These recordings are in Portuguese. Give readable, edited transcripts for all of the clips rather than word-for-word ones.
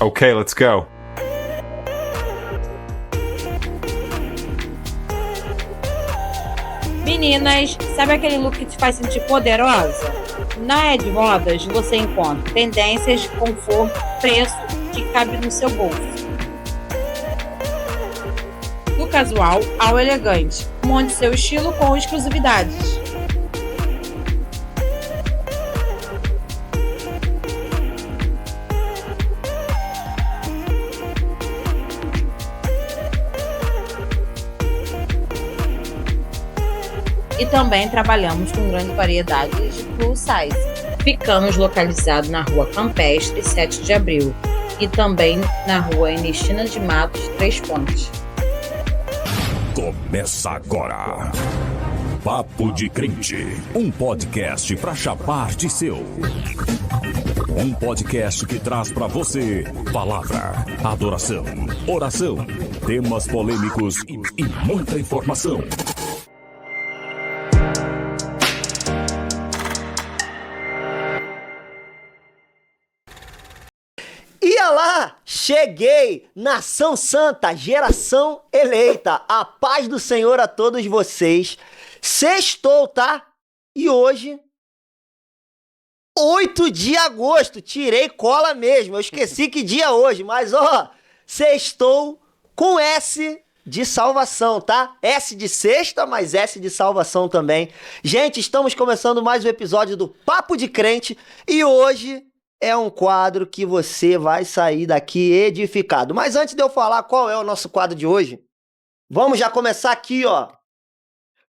Okay, let's go. Meninas, sabe aquele look que te faz sentir poderosa? Na Ed Modas você encontra tendências, conforto, preço que cabe no seu bolso. Do casual ao elegante, monte seu estilo com exclusividades. E também trabalhamos com grande variedade de plus size. Ficamos localizados na Rua Campestre, 7 de Abril, e também na Rua Ernestina de Matos, 3 Pontes. Começa agora. Papo de Crente, um podcast para chapar de seu. Um podcast que traz para você palavra, adoração, oração, temas polêmicos e muita informação. Lá, cheguei, nação santa, geração eleita, a paz do Senhor a todos vocês. Sextou, tá? E hoje, 8 de agosto, tirei cola mesmo, eu esqueci que dia é hoje, mas ó, sextou com S de salvação, tá? S de sexta, mas S de salvação também. Gente, estamos começando mais um episódio do Papo de Crente e hoje é um quadro que você vai sair daqui edificado. Mas antes de eu falar qual é o nosso quadro de hoje, vamos já começar aqui, ó.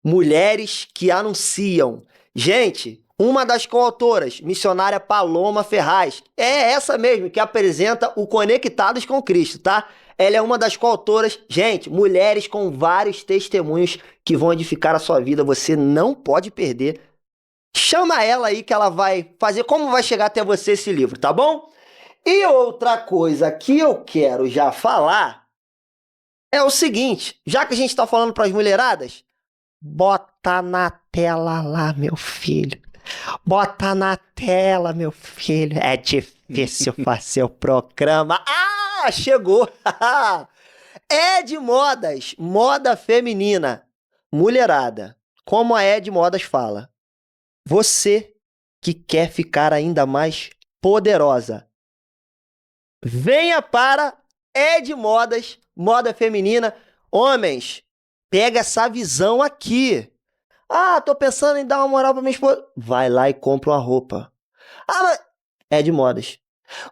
Mulheres que anunciam. Gente, uma das coautoras, missionária Paloma Ferraz, é essa mesmo que apresenta o Conectados com Cristo, tá? Ela é uma das coautoras. Gente, mulheres com vários testemunhos que vão edificar a sua vida. Você não pode perder. Chama ela aí que ela vai fazer como vai chegar até você esse livro, tá bom? E outra coisa que eu quero já falar é o seguinte, já que a gente tá falando pras mulheradas, bota na tela lá, meu filho. Bota na tela, meu filho. É difícil fazer o programa. Ah, chegou! Ed Modas, moda feminina. Mulherada, como a Ed Modas fala. Você que quer ficar ainda mais poderosa, venha para Ed Modas, moda feminina. Homens, pega essa visão aqui. Ah, tô pensando em dar uma moral pra minha esposa. Vai lá e compra uma roupa. Ah, mas... Ed Modas.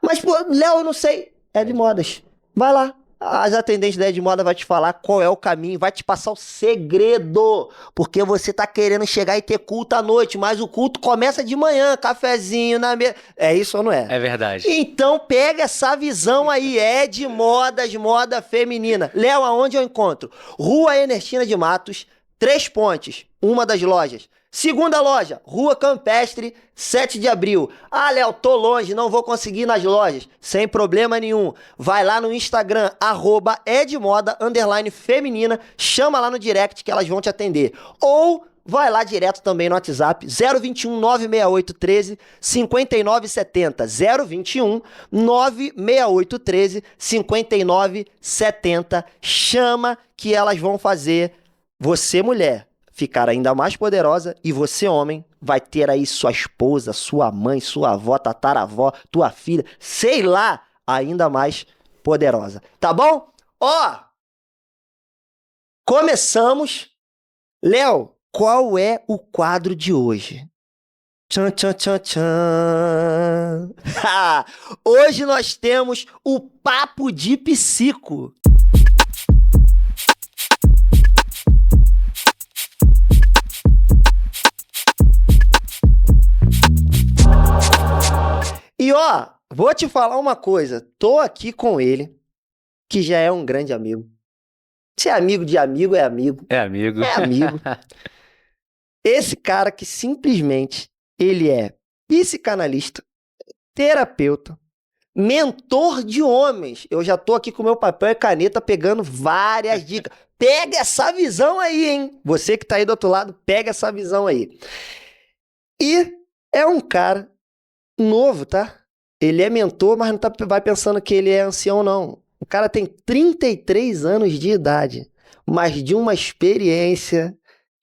Mas, pô, Léo, eu não sei. Ed Modas. Vai lá. As atendentes da Ed Moda vai te falar qual é o caminho, vai te passar o segredo, porque você tá querendo chegar e ter culto à noite, mas o culto começa de manhã, cafezinho na mesa. É isso ou não é? É verdade. Então pega essa visão aí, Ed Modas, moda feminina. Léo, aonde eu encontro? Rua Ernestina de Matos, 3 Pontes, uma das lojas. Segunda loja, Rua Campestre, 7 de Abril. Ah, Léo, tô longe, não vou conseguir ir nas lojas. Sem problema nenhum. Vai lá no Instagram, @edmoda_feminina. Chama lá no direct que elas vão te atender. Ou vai lá direto também no WhatsApp, 021 968 13 59 70. 021 968 13 59 70. Chama que elas vão fazer você, mulher, ficar ainda mais poderosa, e você, homem, vai ter aí sua esposa, sua mãe, sua avó, tataravó, tua filha, sei lá, ainda mais poderosa. Tá bom? Ó, começamos. Léo, qual é o quadro de hoje? Tchan, tchan, tchan, tchan. Hoje nós temos o Papo de Psico. E ó, vou te falar uma coisa, tô aqui com ele, que já é um grande amigo. Se é amigo de amigo, é amigo. É amigo. É amigo. Esse cara que simplesmente, ele é psicanalista, terapeuta, mentor de homens. Eu já tô aqui com meu papel e caneta pegando várias dicas. Pega essa visão aí, hein? Você que tá aí do outro lado, pega essa visão aí. E é um cara novo, tá? Ele é mentor, mas não vai pensando que ele é ancião, não. O cara tem 33 anos de idade, mas de uma experiência,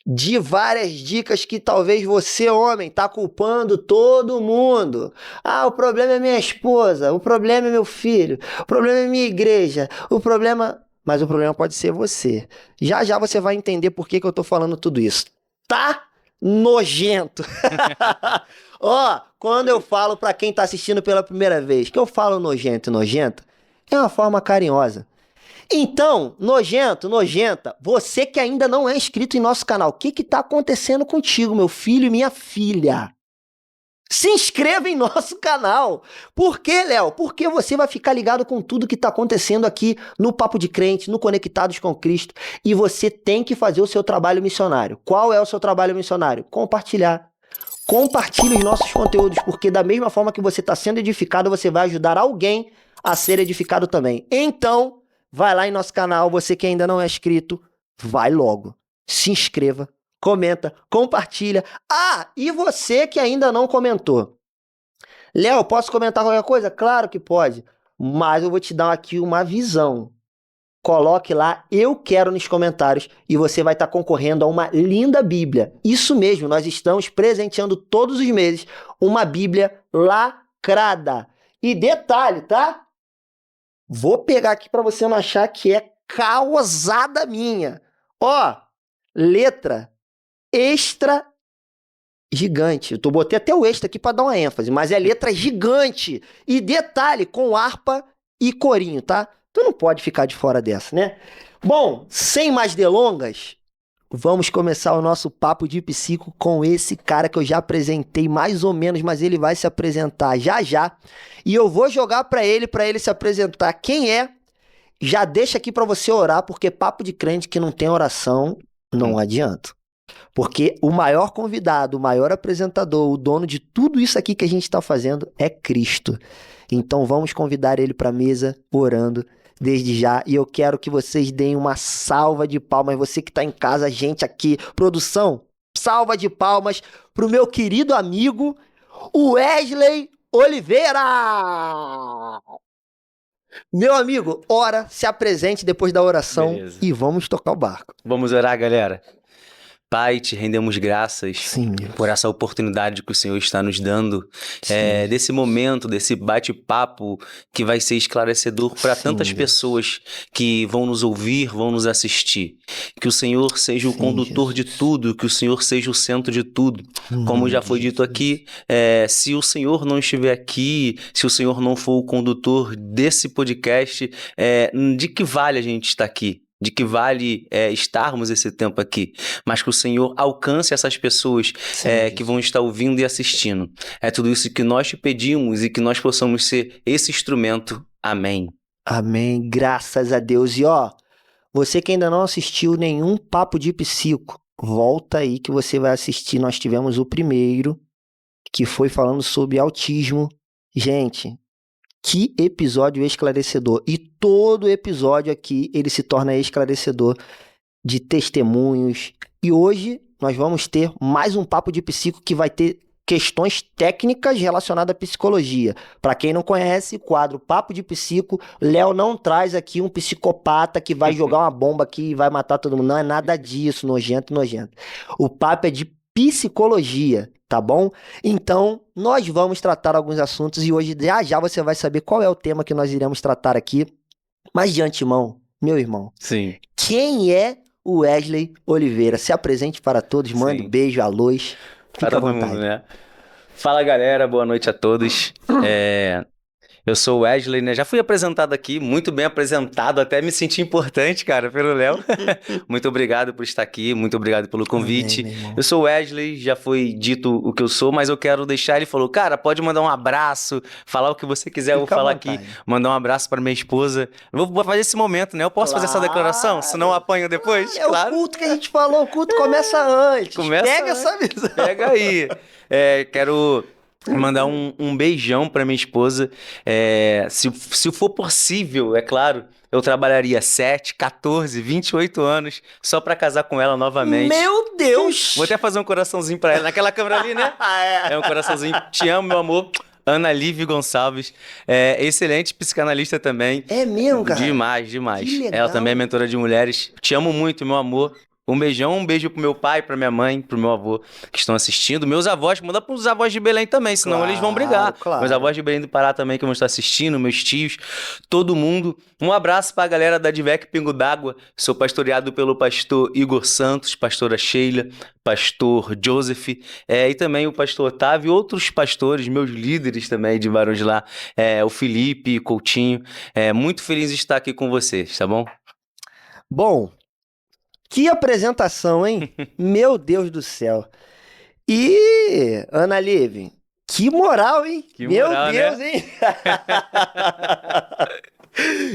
de várias dicas que talvez você, homem, tá culpando todo mundo. Ah, o problema é minha esposa, o problema é meu filho, o problema é minha igreja, o problema... Mas o problema pode ser você. Já já você vai entender por que eu tô falando tudo isso. Tá nojento. Ó, quando eu falo pra quem tá assistindo pela primeira vez que eu falo nojento e nojenta, é uma forma carinhosa. Então, nojento, nojenta, você que ainda não é inscrito em nosso canal, o que tá acontecendo contigo, meu filho e minha filha? Se inscreva em nosso canal. Por quê, Léo? Porque você vai ficar ligado com tudo que tá acontecendo aqui no Papo de Crente, no Conectados com Cristo, e você tem que fazer o seu trabalho missionário. Qual é o seu trabalho missionário? Compartilhar. Compartilhe os nossos conteúdos, porque da mesma forma que você está sendo edificado, você vai ajudar alguém a ser edificado também. Então, vai lá em nosso canal, você que ainda não é inscrito, vai logo. Se inscreva, comenta, compartilha. Ah, e você que ainda não comentou. Léo, posso comentar qualquer coisa? Claro que pode, mas eu vou te dar aqui uma visão. Coloque lá, eu quero nos comentários e você vai estar concorrendo a uma linda Bíblia. Isso mesmo, nós estamos presenteando todos os meses uma Bíblia lacrada. E detalhe, tá? Vou pegar aqui para você não achar que é causada minha. Ó, letra extra gigante. Eu botei até o extra aqui para dar uma ênfase, mas é letra gigante. E detalhe, com harpa e corinho, tá? Tu não pode ficar de fora dessa, né? Bom, sem mais delongas, vamos começar o nosso papo de psico com esse cara que eu já apresentei mais ou menos, mas ele vai se apresentar já já. E eu vou jogar para ele se apresentar quem é. Já deixa aqui para você orar, porque papo de crente que não tem oração não adianta. Porque o maior convidado, o maior apresentador, o dono de tudo isso aqui que a gente está fazendo é Cristo. Então vamos convidar ele para a mesa orando desde já, e eu quero que vocês deem uma salva de palmas, você que está em casa, gente aqui, produção, salva de palmas pro meu querido amigo Wesley Oliveira! Meu amigo, ora, se apresente depois da oração. Beleza. E vamos tocar o barco. Vamos orar, galera. Pai, te rendemos graças Sim, por essa oportunidade que o Senhor está nos dando, desse momento, desse bate-papo que vai ser esclarecedor para tantas pessoas que vão nos ouvir, vão nos assistir. Que o Senhor seja o condutor de tudo, que o Senhor seja o centro de tudo. Como já foi dito aqui, se o Senhor não estiver aqui, se o Senhor não for o condutor desse podcast, de que vale a gente estar aqui? De que vale estarmos esse tempo aqui, mas que o Senhor alcance essas pessoas que vão estar ouvindo e assistindo. É tudo isso que nós te pedimos e que nós possamos ser esse instrumento. Amém. Amém, graças a Deus. E ó, você que ainda não assistiu nenhum Papo de Psico, volta aí que você vai assistir. Nós tivemos o primeiro, que foi falando sobre autismo. Gente, que episódio esclarecedor. E todo episódio aqui, ele se torna esclarecedor de testemunhos. E hoje nós vamos ter mais um Papo de Psico que vai ter questões técnicas relacionadas à psicologia. Para quem não conhece, quadro Papo de Psico, Léo não traz aqui um psicopata que vai jogar uma bomba aqui e vai matar todo mundo. Não é nada disso, nojento. O papo é de psicologia, tá bom? Então, nós vamos tratar alguns assuntos e hoje já você vai saber qual é o tema que nós iremos tratar aqui. Mas de antemão, meu irmão, sim, quem é o Wesley Oliveira? Se apresente para todos, manda um beijo, alôs, fica à vontade. Mundo, né? Fala, galera, boa noite a todos. Eu sou o Wesley, né? Já fui apresentado aqui, muito bem apresentado, até me senti importante, cara, pelo Léo. Muito obrigado por estar aqui, muito obrigado pelo convite. Amém, eu sou o Wesley, já foi dito o que eu sou, mas eu quero deixar, ele falou, cara, pode mandar um abraço, falar o que você quiser, eu vou falar aqui, mandar um abraço para minha esposa. Eu vou fazer esse momento, né? Eu posso fazer essa declaração, senão eu apanho depois? É claro. O culto que a gente falou, o culto começa antes. Pega essa visão. Pega aí. Quero mandar um beijão pra minha esposa. Se for possível, é claro, eu trabalharia 7, 14, 28 anos só pra casar com ela novamente. Meu Deus! Vou até fazer um coraçãozinho pra ela, naquela câmera ali, né? É um coraçãozinho. Te amo, meu amor. Ana Lívia Gonçalves, excelente psicanalista também. É mesmo, cara? Demais. Que legal. Ela também é mentora de mulheres. Te amo muito, meu amor. Um beijão, um beijo pro meu pai, pra minha mãe, pro meu avô que estão assistindo. Meus avós, manda pros avós de Belém também, senão Claro, eles vão brigar. claro. Meus avós de Belém do Pará também que vão estar assistindo, meus tios, todo mundo. Um abraço pra galera da Divec Pingo d'Água. Sou pastoreado pelo pastor Igor Santos, pastora Sheila, pastor Joseph, e também o pastor Otávio e outros pastores, meus líderes também de Barões lá, o Felipe, Coutinho. Muito feliz de estar aqui com vocês, tá bom? Bom, que apresentação, hein? Meu Deus do céu. E, Ana Lívia, que moral, hein? Que Meu moral, Deus, né? hein?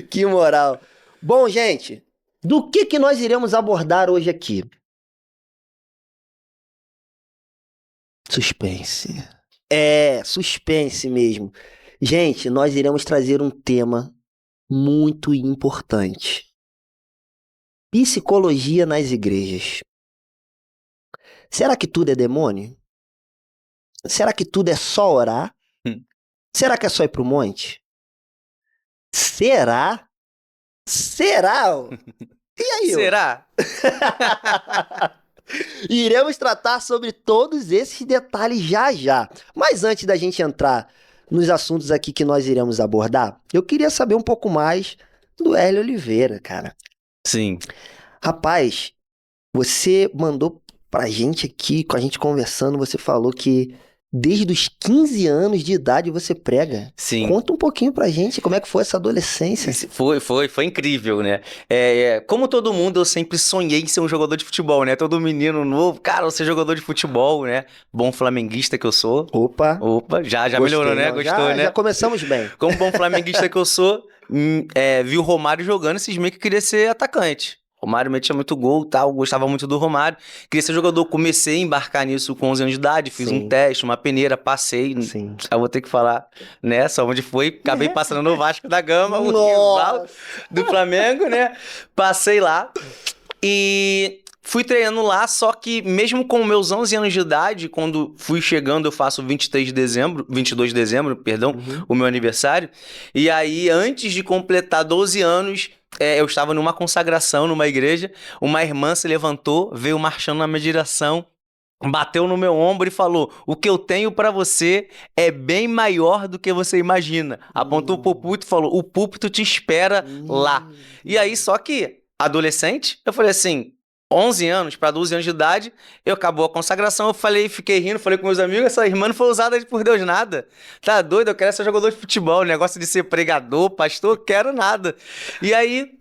Que moral. Bom, gente, do que nós iremos abordar hoje aqui? Suspense. Suspense mesmo. Gente, nós iremos trazer um tema muito importante. Psicologia nas igrejas. Será que tudo é demônio? Será que tudo é só orar? Será que é só ir pro monte? Será? E aí? Será? Iremos tratar sobre todos esses detalhes já. Mas antes da gente entrar nos assuntos aqui que nós iremos abordar, eu queria saber um pouco mais do Hélio Oliveira, cara. Sim. Rapaz, você mandou pra gente aqui, com a gente conversando, você falou que desde os 15 anos de idade você prega. Sim. Conta um pouquinho pra gente como é que foi essa adolescência. Foi incrível, né? Como todo mundo, eu sempre sonhei em ser um jogador de futebol, né? Todo menino novo, cara, eu ser jogador de futebol, né? Bom flamenguista que eu sou. Opa, Já gostei, melhorou, né? não, Gostou, né? Já começamos bem. Como bom flamenguista que eu sou, vi o Romário jogando e cismei que queria ser atacante. Romário metia muito gol e tal, gostava muito do Romário. Queria ser jogador, comecei a embarcar nisso com 11 anos de idade, fiz Sim. um teste, uma peneira, passei. Sim. Eu vou ter que falar, né, só onde foi, acabei passando no Vasco da Gama, o Nossa. rival do Flamengo, né? Passei lá e fui treinando lá, só que mesmo com meus 11 anos de idade, quando fui chegando, eu faço 22 de dezembro, o meu aniversário, e aí antes de completar 12 anos, eu estava numa consagração numa igreja, uma irmã se levantou, veio marchando na minha direção, bateu no meu ombro e falou: o que eu tenho pra você é bem maior do que você imagina. Apontou pro púlpito e falou: o púlpito te espera lá. E aí, só que, adolescente, eu falei assim, 11 anos para 12 anos de idade, acabou a consagração, fiquei rindo, falei com meus amigos, essa irmã não foi usada por Deus nada. Tá doido? Eu quero ser jogador de futebol, negócio de ser pregador, pastor, quero nada. E aí,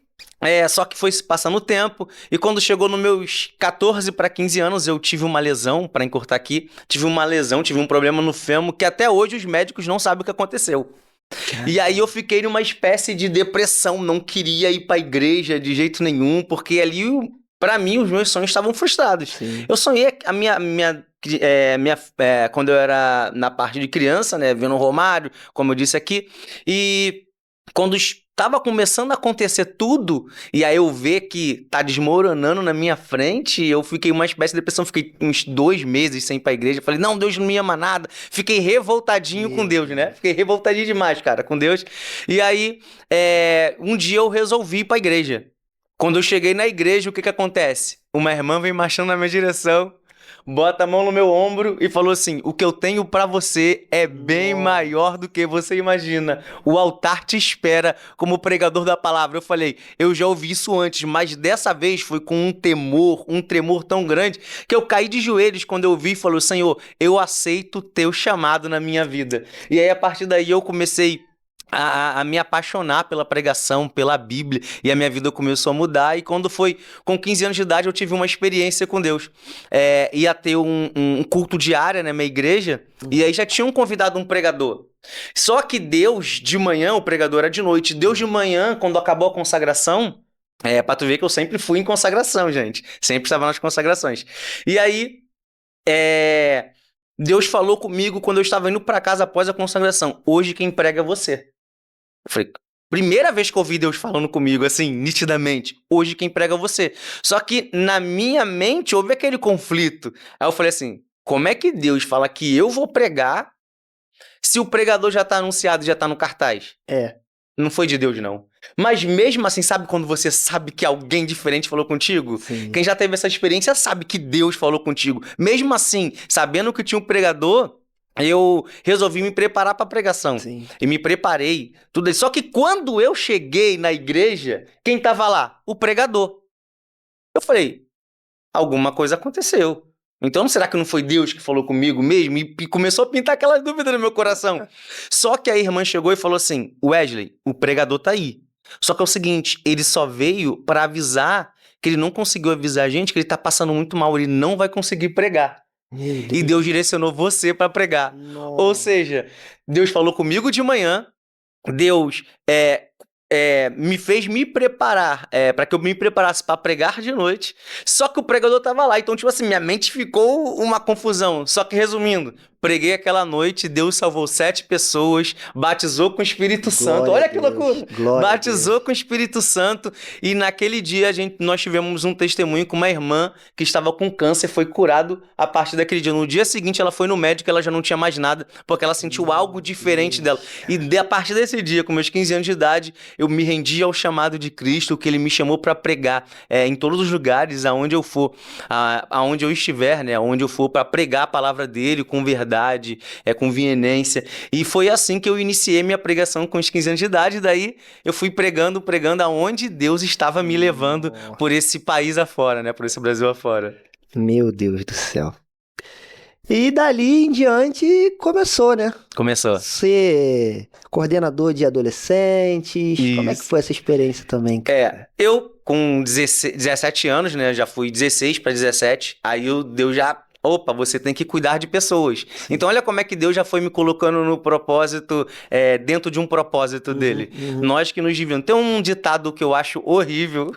só que foi se passando o tempo, e quando chegou nos meus 14 para 15 anos, eu tive uma lesão, para encurtar aqui, tive um problema no fêmur, que até hoje os médicos não sabem o que aconteceu. E aí eu fiquei numa espécie de depressão, não queria ir pra igreja de jeito nenhum, porque ali, pra mim, os meus sonhos estavam frustrados. Sim. Eu sonhei quando eu era na parte de criança, né, vendo o Romário, como eu disse aqui, e quando estava começando a acontecer tudo, e aí eu ver que tá desmoronando na minha frente, eu fiquei uma espécie de depressão, fiquei uns 2 meses sem ir pra igreja, falei, não, Deus não me ama nada, fiquei revoltadinho com Deus, né, fiquei revoltadinho demais, cara, com Deus, e aí, um dia eu resolvi ir pra igreja. Quando eu cheguei na igreja, o que acontece? Uma irmã vem marchando na minha direção, bota a mão no meu ombro e falou assim: o que eu tenho pra você é bem maior do que você imagina. O altar te espera como pregador da palavra. Eu falei, eu já ouvi isso antes, mas dessa vez foi com um tremor tão grande, que eu caí de joelhos quando eu ouvi e falei, Senhor, eu aceito o teu chamado na minha vida. E aí, a partir daí, eu comecei a me apaixonar pela pregação, pela Bíblia, e a minha vida começou a mudar, e quando foi com 15 anos de idade eu tive uma experiência com Deus. Ia ter um culto diário na minha igreja, e aí já tinham convidado um pregador. Só que Deus, de manhã, o pregador era de noite, Deus de manhã, quando acabou a consagração, pra tu ver que eu sempre fui em consagração, gente, sempre estava nas consagrações. E aí, Deus falou comigo quando eu estava indo para casa após a consagração, hoje quem prega é você. Eu falei, primeira vez que eu ouvi Deus falando comigo, assim, nitidamente, hoje quem prega é você. Só que na minha mente houve aquele conflito. Aí eu falei assim, como é que Deus fala que eu vou pregar, Se o pregador já tá anunciado, já tá no cartaz. Não foi de Deus, não. Mas mesmo assim, sabe quando você sabe que alguém diferente falou contigo? Sim. Quem já teve essa experiência sabe que Deus falou contigo. Mesmo assim, sabendo que tinha um pregador, eu resolvi me preparar para a pregação. Sim. E me preparei. Tudo isso. Só que quando eu cheguei na igreja, quem tava lá? O pregador. Eu falei, alguma coisa aconteceu. Então, será que não foi Deus que falou comigo mesmo? E começou a pintar aquela dúvida no meu coração. Só que a irmã chegou e falou assim, Wesley, o pregador tá aí. Só que é o seguinte, ele só veio para avisar que ele não conseguiu avisar a gente que ele tá passando muito mal, ele não vai conseguir pregar. E Deus direcionou você para pregar. Nossa. Ou seja, Deus falou comigo de manhã, Deus me fez me preparar, para que eu me preparasse para pregar de noite, só que o pregador tava lá, então tipo assim, minha mente ficou uma confusão, só que resumindo, preguei aquela noite, Deus salvou 7 pessoas, batizou com o Espírito Santo, olha que loucura, batizou com o Espírito Santo, e naquele dia nós tivemos um testemunho com uma irmã que estava com câncer, foi curado a partir daquele dia. No dia seguinte ela foi no médico, ela já não tinha mais nada, porque ela sentiu algo diferente dela, e a partir desse dia, com meus 15 anos de idade, eu me rendi ao chamado de Cristo, que Ele me chamou para pregar em todos os lugares, aonde eu for, aonde eu estiver, né, aonde eu for, para pregar a palavra dele com verdade, com veemência. E foi assim que eu iniciei minha pregação com os 15 anos de idade. Daí eu fui pregando aonde Deus estava me levando por esse país afora, né, por esse Brasil afora. Meu Deus do céu. E dali em diante começou, né? Começou. Ser coordenador de adolescentes. Isso. Como é que foi essa experiência também? Eu com 17 anos, né? Já fui 16 para 17. Aí Deus já... Opa, você tem que cuidar de pessoas. Sim. Então, olha como é que Deus já foi me colocando no propósito, dentro de um propósito dele. Nós que nos dividimos. Tem um ditado que eu acho horrível,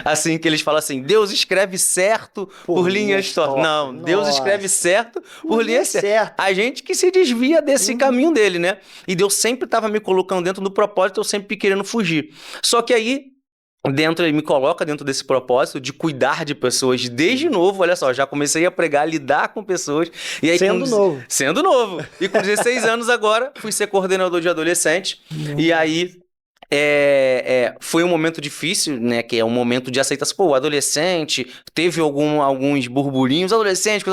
assim, que eles falam assim, Deus escreve certo por linhas tortas. Não, nossa. Deus escreve certo por linhas certas. A gente que se desvia desse caminho dele, né? E Deus sempre estava me colocando dentro do propósito, eu sempre querendo fugir. Só que aí, ele me coloca dentro desse propósito de cuidar de pessoas desde novo, olha só, já comecei a pregar, lidar com pessoas. E aí, Sendo novo. E com 16 anos agora, fui ser coordenador de adolescente. E aí... foi um momento difícil, né? Que é um momento de aceitação. Pô, o adolescente teve alguns burburinhos, adolescente,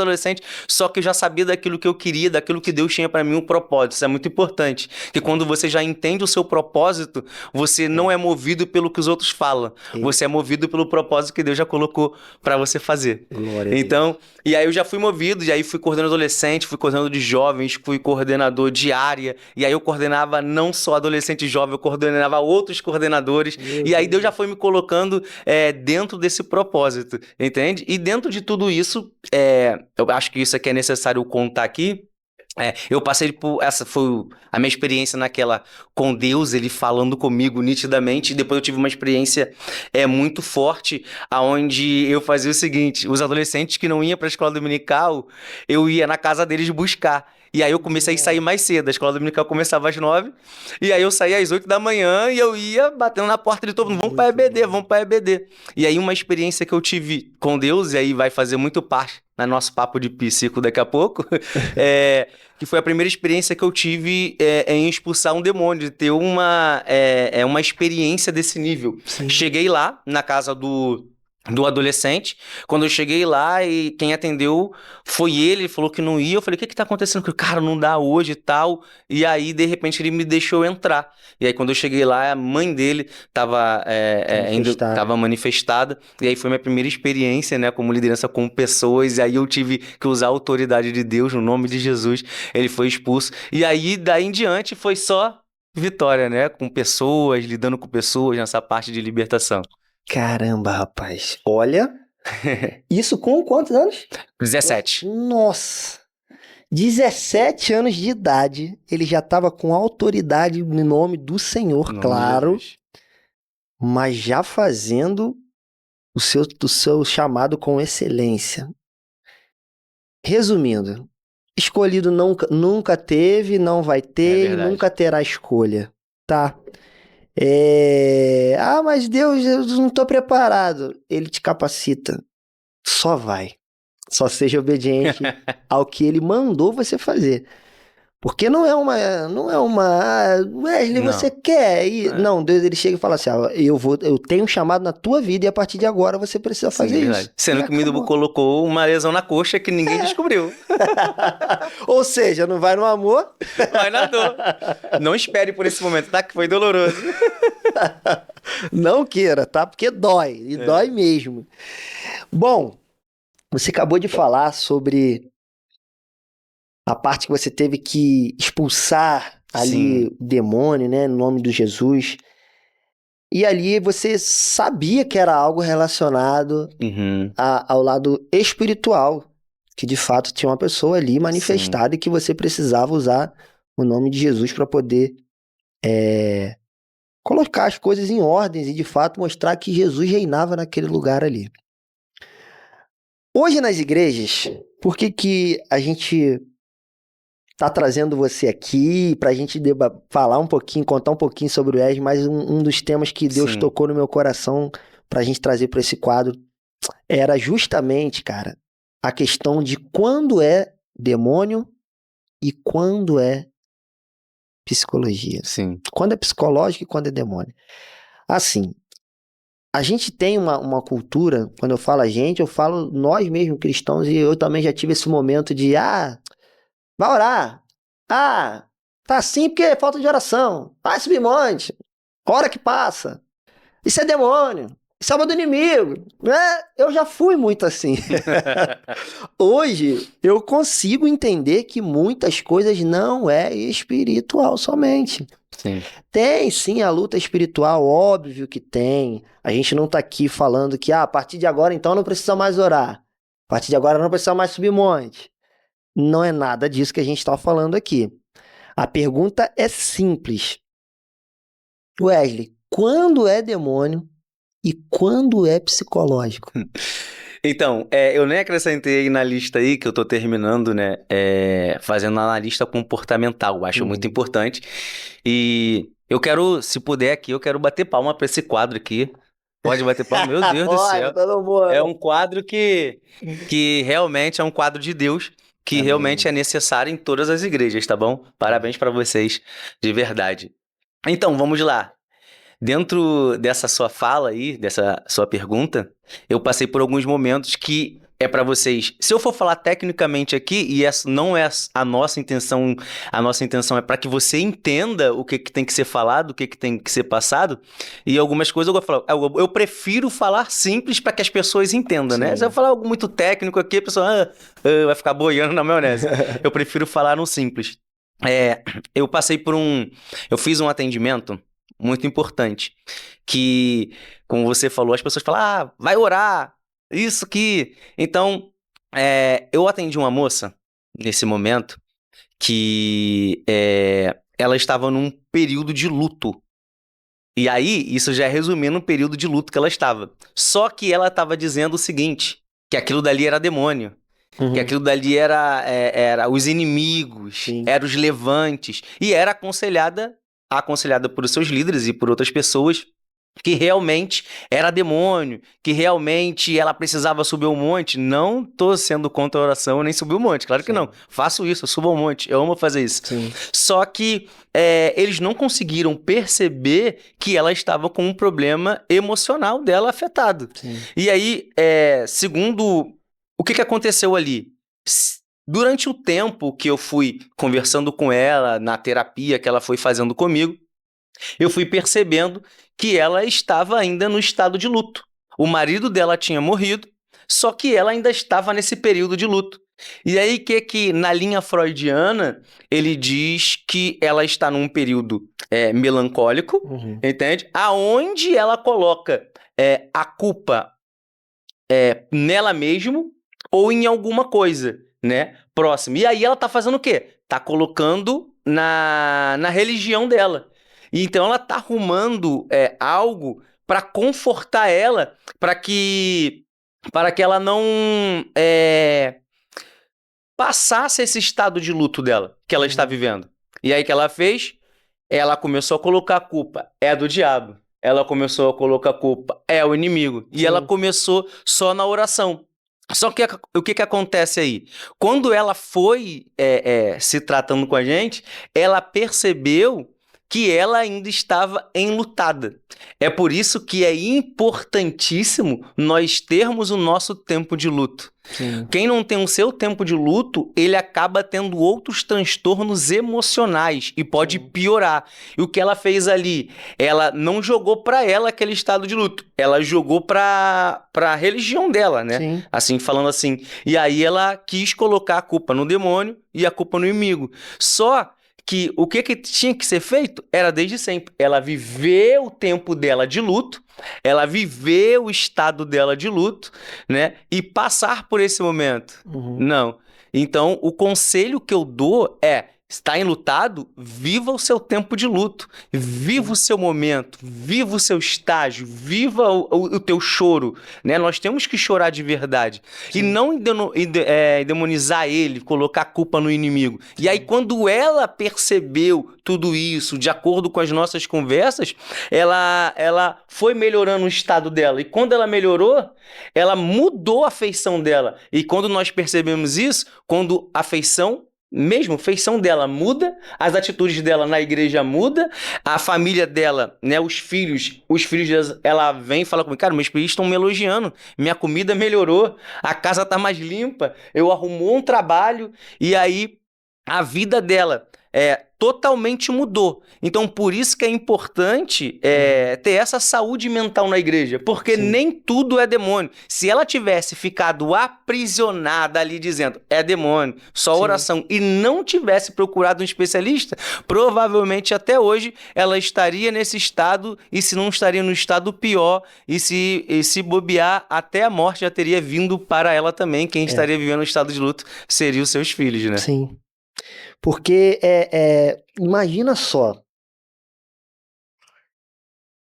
só que eu já sabia daquilo que eu queria, daquilo que Deus tinha pra mim, um propósito. Isso é muito importante. Que quando você já entende o seu propósito, você não é movido pelo que os outros falam. Você é movido pelo propósito que Deus já colocou pra você fazer. Glória então, e aí eu já fui movido, e aí fui coordenador adolescente, fui coordenador de jovens, fui coordenador de área, e aí eu coordenava não só adolescente e jovem, eu coordenava outros coordenadores, e aí Deus já foi me colocando dentro desse propósito, entende? E dentro de tudo isso, eu acho que isso aqui é necessário contar aqui, eu passei por... Essa foi a minha experiência com Deus, Ele falando comigo nitidamente, e depois eu tive uma experiência muito forte, onde eu fazia o seguinte, os adolescentes que não iam para a escola dominical, eu ia na casa deles buscar. E aí eu comecei a sair mais cedo, a escola dominical começava às 9, e aí eu saía às 8 da manhã e eu ia batendo na porta de todo mundo, vamos para EBD. E aí uma experiência que eu tive com Deus, e aí vai fazer muito parte no nosso papo de psico daqui a pouco, que foi a primeira experiência que eu tive em expulsar um demônio, de ter uma experiência desse nível. Sim. Cheguei lá na casa do adolescente, quando eu cheguei lá e quem atendeu foi ele falou que não ia, eu falei, o que tá acontecendo? Cara, não dá hoje e tal, e aí de repente ele me deixou entrar, e aí quando eu cheguei lá, a mãe dele tava manifestada, e aí foi minha primeira experiência, né, como liderança com pessoas, e aí eu tive que usar a autoridade de Deus, no nome de Jesus, ele foi expulso, e aí daí em diante foi só vitória, né, com pessoas, lidando com pessoas nessa parte de libertação. Caramba, rapaz. Olha, isso com quantos anos? 17. Nossa. 17 anos de idade, ele já estava com autoridade no nome do Senhor, claro, mas já fazendo o seu chamado com excelência. Resumindo, escolhido nunca teve, não vai ter e nunca terá escolha, tá? Mas Deus, eu não estou preparado. Ele te capacita. Só vai. Só seja obediente ao que ele mandou você fazer. Porque não é uma, Wesley, Não. você quer ir? Não, Deus, ele chega e fala assim, eu tenho um chamado na tua vida e a partir de agora você precisa fazer verdade. isso. Sendo E que o Midubu acabou. colocou uma lesão na coxa que ninguém descobriu. Ou seja, não vai no amor. Vai na dor. Não espere por esse momento, tá? Que foi doloroso. Não queira, tá? Porque dói, e dói mesmo. Bom, você acabou de falar sobre a parte que você teve que expulsar ali o demônio, né, no nome de Jesus. E ali você sabia que era algo relacionado Uhum. ao lado espiritual, que de fato tinha uma pessoa ali manifestada e que você precisava usar o nome de Jesus para poder colocar as coisas em ordens e de fato mostrar que Jesus reinava naquele lugar ali. Hoje nas igrejas, por que a gente tá trazendo você aqui pra gente falar um pouquinho, contar um pouquinho sobre o Wesley, mas um dos temas que Deus Sim. tocou no meu coração pra gente trazer pra esse quadro era justamente, cara, a questão de quando é demônio e quando é psicologia. Sim. Quando é psicológico e quando é demônio. Assim, a gente tem uma cultura, quando eu falo a gente, eu falo nós mesmos cristãos, e eu também já tive esse momento de, vai orar. Tá assim porque é falta de oração. Vai subir monte. Hora que passa. Isso é demônio. Isso é obra do inimigo. Eu já fui muito assim. Hoje, eu consigo entender que muitas coisas não é espiritual somente. Sim. Tem sim a luta espiritual, óbvio que tem. A gente não tá aqui falando que a partir de agora então não precisa mais orar. A partir de agora não precisa mais subir monte. Não é nada disso que a gente está falando aqui. A pergunta é simples. Wesley, quando é demônio e quando é psicológico? Então, eu nem acrescentei na lista aí, que eu tô terminando, né, fazendo analista comportamental, acho muito importante, e eu quero, se puder aqui, eu quero bater palma pra esse quadro aqui. Pode bater palma? Meu Deus do céu. Todo mundo. É um quadro que realmente é um quadro de Deus, que Amém. realmente é necessário em todas as igrejas, tá bom? Parabéns pra vocês, de verdade. Então, vamos lá. Dentro dessa sua fala aí, dessa sua pergunta, eu passei por alguns momentos que é pra vocês. Se eu for falar tecnicamente aqui, e essa não é a nossa intenção é pra que você entenda o que tem que ser falado, o que tem que ser passado, e algumas coisas eu vou falar. Eu prefiro falar simples pra que as pessoas entendam, né? Se eu falar algo muito técnico aqui, a pessoa vai ficar boiando na maionese. Eu prefiro falar no simples. Eu passei por eu fiz um atendimento muito importante, que, como você falou, as pessoas falam, vai orar, isso aqui. Então, eu atendi uma moça, nesse momento, que ela estava num período de luto. E aí, isso já é resumindo o período de luto que ela estava. Só que ela estava dizendo o seguinte, que aquilo dali era demônio. Que aquilo dali era os inimigos, Sim. eram os levantes. E era aconselhada por seus líderes e por outras pessoas que realmente era demônio, que realmente ela precisava subir um monte. Não tô sendo contra a oração nem subir um monte, claro que não. Faço isso, eu subo um monte, eu amo fazer isso. Sim. Só que eles não conseguiram perceber que ela estava com um problema emocional dela afetado. Sim. E aí, segundo... O que aconteceu ali? Durante o tempo que eu fui conversando com ela, na terapia que ela foi fazendo comigo, eu fui percebendo que ela estava ainda no estado de luto. O marido dela tinha morrido, só que ela ainda estava nesse período de luto. E aí que na linha freudiana, ele diz que ela está num período melancólico, entende? Aonde ela coloca a culpa nela mesmo, ou em alguma coisa, né, próxima. E aí ela tá fazendo o quê? Tá colocando na religião dela. E então ela tá arrumando algo para confortar ela, para que ela não passasse esse estado de luto dela, que ela está vivendo. E aí que ela fez? Ela começou a colocar a culpa do diabo. Ela começou a colocar a culpa o inimigo. E ela começou só na oração. Só que o que acontece aí? Quando ela foi se tratando com a gente, ela percebeu que ela ainda estava enlutada. É por isso que é importantíssimo nós termos o nosso tempo de luto. Sim. Quem não tem o seu tempo de luto, ele acaba tendo outros transtornos emocionais e pode piorar. E o que ela fez ali? Ela não jogou para ela aquele estado de luto. Ela jogou para a religião dela, né? Sim. Assim, falando assim. E aí ela quis colocar a culpa no demônio e a culpa no inimigo. Só que o que tinha que ser feito era desde sempre. Ela viveu o tempo dela de luto, ela viveu o estado dela de luto, né? E passar por esse momento. Não. Então, o conselho que eu dou é: está enlutado? Viva o seu tempo de luto. Viva o seu momento. Viva o seu estágio. Viva o teu choro, né? Nós temos que chorar de verdade. Sim. E não demonizar ele, colocar a culpa no inimigo. Sim. E aí, quando ela percebeu tudo isso, de acordo com as nossas conversas, ela foi melhorando o estado dela. E quando ela melhorou, ela mudou a feição dela. E quando nós percebemos isso, quando a feição dela muda, as atitudes dela na igreja muda, a família dela, né, os filhos delas, ela vem e fala comigo: cara, meus filhos estão me elogiando, minha comida melhorou, a casa tá mais limpa, eu arrumou um trabalho, e aí a vida dela totalmente mudou. Então, por isso que é importante ter essa saúde mental na igreja, porque Sim. nem tudo é demônio. Se ela tivesse ficado aprisionada ali dizendo é demônio, só Sim. oração, e não tivesse procurado um especialista, provavelmente até hoje ela estaria nesse estado, e se não estaria no estado pior, e se bobear, até a morte já teria vindo para ela também. Quem estaria vivendo um estado de luto seriam os seus filhos, né? Sim. Porque, imagina só,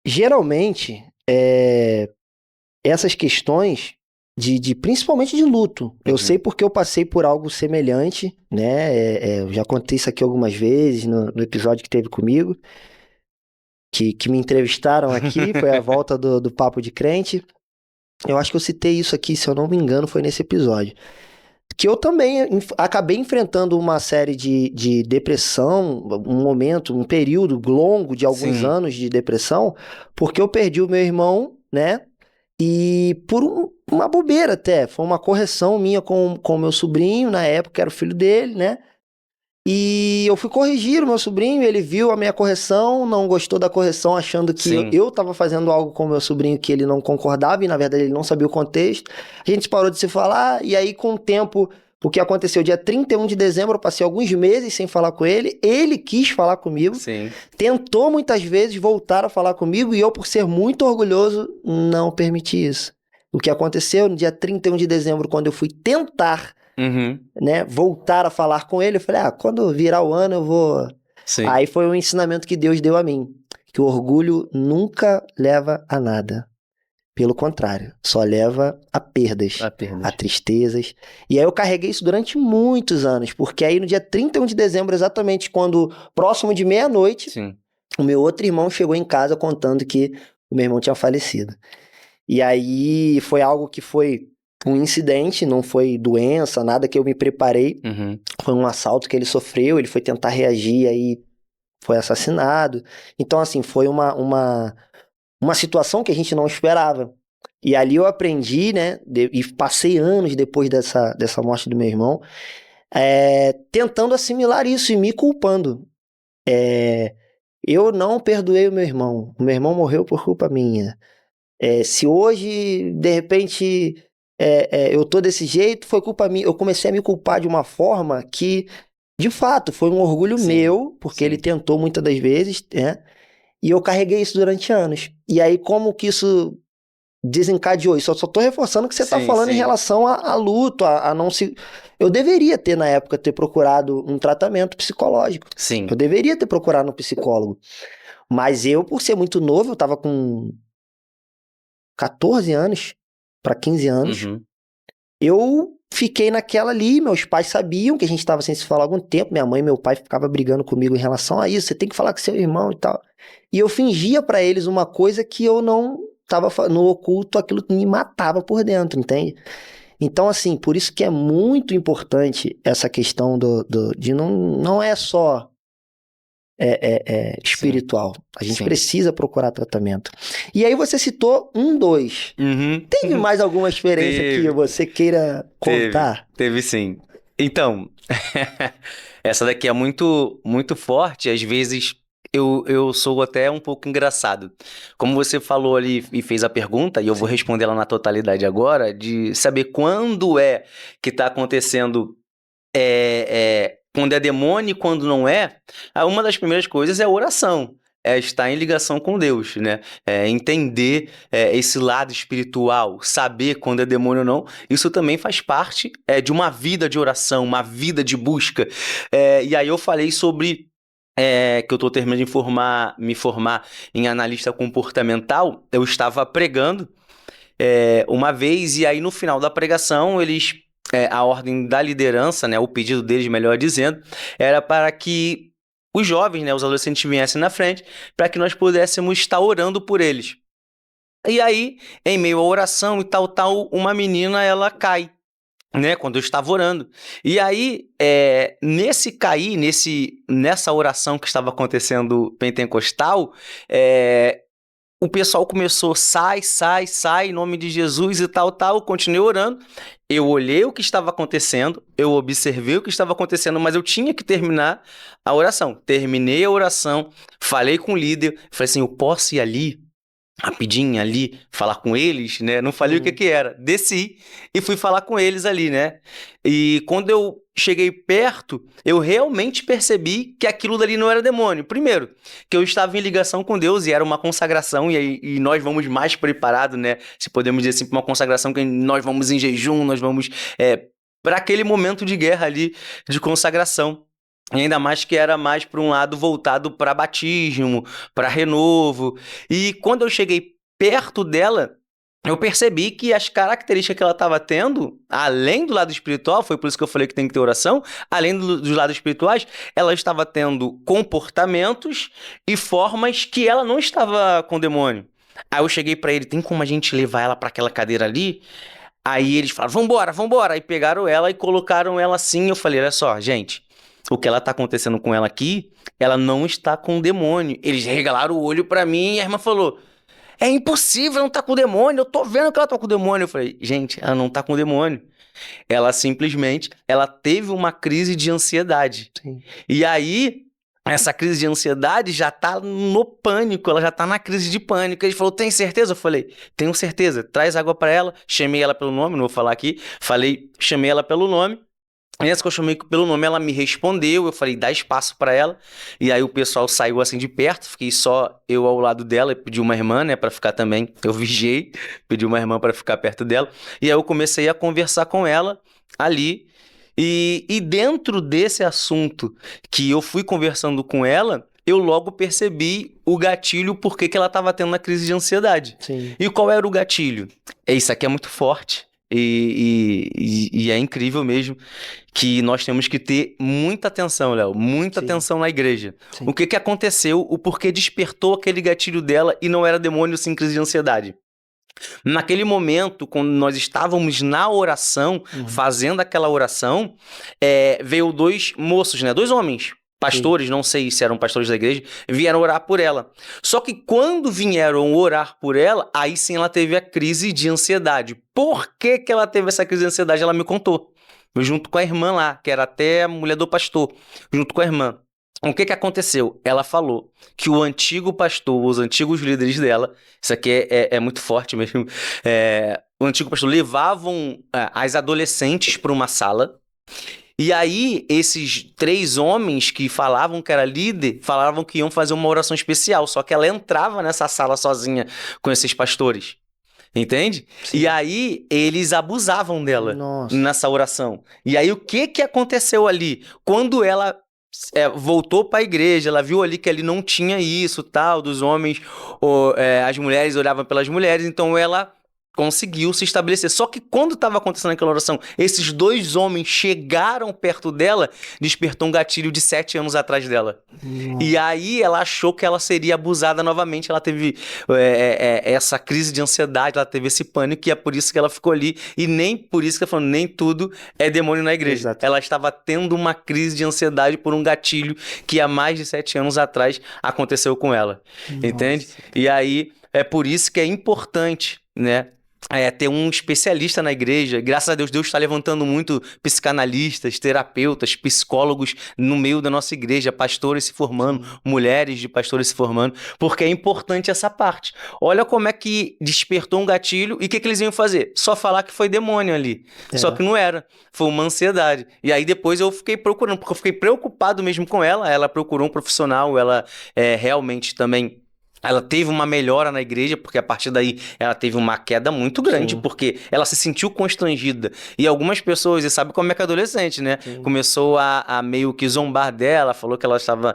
geralmente, essas questões, principalmente de luto, eu sei porque eu passei por algo semelhante, né, eu já contei isso aqui algumas vezes no episódio que teve comigo, que me entrevistaram aqui, foi a volta do Papo de Crente. Eu acho que eu citei isso aqui, se eu não me engano, foi nesse episódio. Que eu também acabei enfrentando uma série de depressão, um período longo de alguns Sim. anos de depressão, porque eu perdi o meu irmão, né? E por uma bobeira até, foi uma correção minha com o meu sobrinho, na época era o filho dele, né? E eu fui corrigir o meu sobrinho, ele viu a minha correção, não gostou da correção, achando que eu estava fazendo algo com o meu sobrinho que ele não concordava, e na verdade ele não sabia o contexto. A gente parou de se falar, e aí com o tempo, o que aconteceu, dia 31 de dezembro, eu passei alguns meses sem falar com ele, ele quis falar comigo, Sim. tentou muitas vezes voltar a falar comigo, e eu, por ser muito orgulhoso, não permiti isso. O que aconteceu no dia 31 de dezembro, quando eu fui tentar né, voltar a falar com ele, eu falei, quando virar o ano eu vou... Sim. Aí foi um ensinamento que Deus deu a mim, que o orgulho nunca leva a nada. Pelo contrário, só leva a perdas, a tristezas. E aí eu carreguei isso durante muitos anos, porque aí no dia 31 de dezembro, exatamente quando, próximo de meia-noite, o meu outro irmão chegou em casa contando que o meu irmão tinha falecido. E aí foi algo que foi um incidente, não foi doença, nada que eu me preparei. Foi um assalto que ele sofreu, ele foi tentar reagir, aí foi assassinado. Então, assim, foi uma situação que a gente não esperava. E ali eu aprendi, né, e passei anos depois dessa morte do meu irmão, tentando assimilar isso e me culpando. Eu não perdoei o meu irmão morreu por culpa minha. Se hoje, de repente... eu tô desse jeito, foi culpa minha. Eu comecei a me culpar de uma forma que, de fato, foi um orgulho meu, porque ele tentou muitas das vezes, né? E eu carreguei isso durante anos. E aí, como que isso desencadeou isso? Eu só tô reforçando o que você tá falando em relação a luto, a não se... Eu deveria ter, na época, procurado um tratamento psicológico. Sim. Eu deveria ter procurado um psicólogo. Mas eu, por ser muito novo, eu tava com 14 anos, para 15 anos, eu fiquei naquela ali, meus pais sabiam que a gente estava sem se falar há algum tempo, minha mãe e meu pai ficavam brigando comigo em relação a isso, você tem que falar com seu irmão e tal, e eu fingia para eles uma coisa que eu não estava no oculto, aquilo me matava por dentro, entende? Então, assim, por isso que é muito importante essa questão de não é só espiritual. A gente Sim. precisa procurar tratamento. E aí você citou 2. Uhum. Teve mais alguma experiência Teve. que você queira contar? Teve sim. Então, essa daqui é muito, muito forte. Às vezes eu sou até um pouco engraçado. Como você falou ali e fez a pergunta, e eu vou responder ela na totalidade agora, de saber quando é que está acontecendo, quando é demônio e quando não é. Uma das primeiras coisas é a oração. É estar em ligação com Deus, né? Entender esse lado espiritual, saber quando é demônio ou não. Isso também faz parte de uma vida de oração, uma vida de busca. E aí eu falei sobre que eu estou terminando de me formar em analista comportamental. Eu estava pregando uma vez, e aí no final da pregação, a ordem da liderança, né, o pedido deles, melhor dizendo, era para que os jovens, né, os adolescentes viessem na frente, para que nós pudéssemos estar orando por eles. E aí, em meio à oração e tal, uma menina, ela cai, né, quando eu estava orando. E aí, nesse cair, nessa oração que estava acontecendo pentecostal, o pessoal começou, sai, em nome de Jesus e tal, eu continuei orando. Eu olhei o que estava acontecendo, eu observei o que estava acontecendo, mas eu tinha que terminar a oração. Terminei a oração, falei com o líder, falei assim, eu posso ir ali, rapidinho ali, falar com eles, né? Não falei o que era. Desci e fui falar com eles ali, né? E quando eu cheguei perto, eu realmente percebi que aquilo dali não era demônio. Primeiro, que eu estava em ligação com Deus e era uma consagração, e nós vamos mais preparados, né? Se podemos dizer assim, para uma consagração que nós vamos em jejum, nós vamos para aquele momento de guerra ali, de consagração. E ainda mais que era mais para um lado voltado para batismo, para renovo. E quando eu cheguei perto dela, eu percebi que as características que ela estava tendo, além do lado espiritual, foi por isso que eu falei que tem que ter oração, além dos lados espirituais, ela estava tendo comportamentos e formas que ela não estava com demônio. Aí eu cheguei para ele, tem como a gente levar ela para aquela cadeira ali? Aí eles falaram, vambora. Aí pegaram ela e colocaram ela assim. Eu falei, olha só, gente, o que ela tá acontecendo com ela aqui, ela não está com demônio. Eles regalaram o olho pra mim e a irmã falou, é impossível, ela não tá com demônio, eu tô vendo que ela tá com demônio. Eu falei, gente, ela não tá com demônio. Ela simplesmente, ela teve uma crise de ansiedade. Sim. E aí, essa crise de ansiedade já tá no pânico, ela já tá na crise de pânico. Ele falou, tem certeza? Eu falei, tenho certeza, traz água pra ela. Chamei ela pelo nome, não vou falar aqui. Chamei ela pelo nome. Nessa que eu chamei pelo nome, ela me respondeu, eu falei, dá espaço pra ela. E aí o pessoal saiu assim de perto, fiquei só eu ao lado dela, pedi uma irmã, né, pra ficar também. Eu vigiei, pedi uma irmã pra ficar perto dela. E aí eu comecei a conversar com ela ali. E dentro desse assunto que eu fui conversando com ela, eu logo percebi o gatilho, por que ela estava tendo uma crise de ansiedade. Sim. E qual era o gatilho? Isso aqui é muito forte. E é incrível mesmo que nós temos que ter muita atenção, Léo, muita Sim. atenção na igreja. Sim. O que aconteceu, o porquê despertou aquele gatilho dela e não era demônio, sim, crise de ansiedade. Naquele momento, quando nós estávamos na oração, fazendo aquela oração, veio 2 moços, né, 2 homens, pastores, não sei se eram pastores da igreja, vieram orar por ela. Só que quando vieram orar por ela, aí sim ela teve a crise de ansiedade. Por que ela teve essa crise de ansiedade? Ela me contou, junto com a irmã lá, que era até a mulher do pastor, junto com a irmã. O que aconteceu? Ela falou que o antigo pastor, os antigos líderes dela, isso aqui é muito forte mesmo, o antigo pastor levavam as adolescentes para uma sala. E aí, esses 3 homens que falavam que era líder, falavam que iam fazer uma oração especial, só que ela entrava nessa sala sozinha com esses pastores, entende? Sim. E aí, eles abusavam dela Nossa. nessa oração. E aí, o que aconteceu ali? Quando ela voltou para a igreja, ela viu ali que ali não tinha isso, tal, dos homens, as mulheres olhavam pelas mulheres, então ela conseguiu se estabelecer. Só que quando estava acontecendo aquela oração, esses 2 homens chegaram perto dela, despertou um gatilho de 7 anos atrás dela. E aí ela achou que ela seria abusada novamente. Ela teve essa crise de ansiedade, ela teve esse pânico, e é por isso que ela ficou ali. E nem por isso que ela falou, nem tudo é demônio na igreja. Exato. Ela estava tendo uma crise de ansiedade por um gatilho que há mais de 7 anos atrás aconteceu com ela. Entende? E aí é por isso que é importante, né? Ter um especialista na igreja. Graças a Deus, Deus está levantando muito psicanalistas, terapeutas, psicólogos no meio da nossa igreja, pastores se formando, mulheres de pastores se formando, porque é importante essa parte. Olha como é que despertou um gatilho e o que eles iam fazer? Só falar que foi demônio ali. Só que não era, foi uma ansiedade. E aí depois eu fiquei procurando, porque eu fiquei preocupado mesmo com ela procurou um profissional, ela realmente também... Ela teve uma melhora na igreja, porque a partir daí ela teve uma queda muito grande, porque ela se sentiu constrangida. E algumas pessoas, e sabe como é que é adolescente, né? Começou a meio que zombar dela, falou que ela estava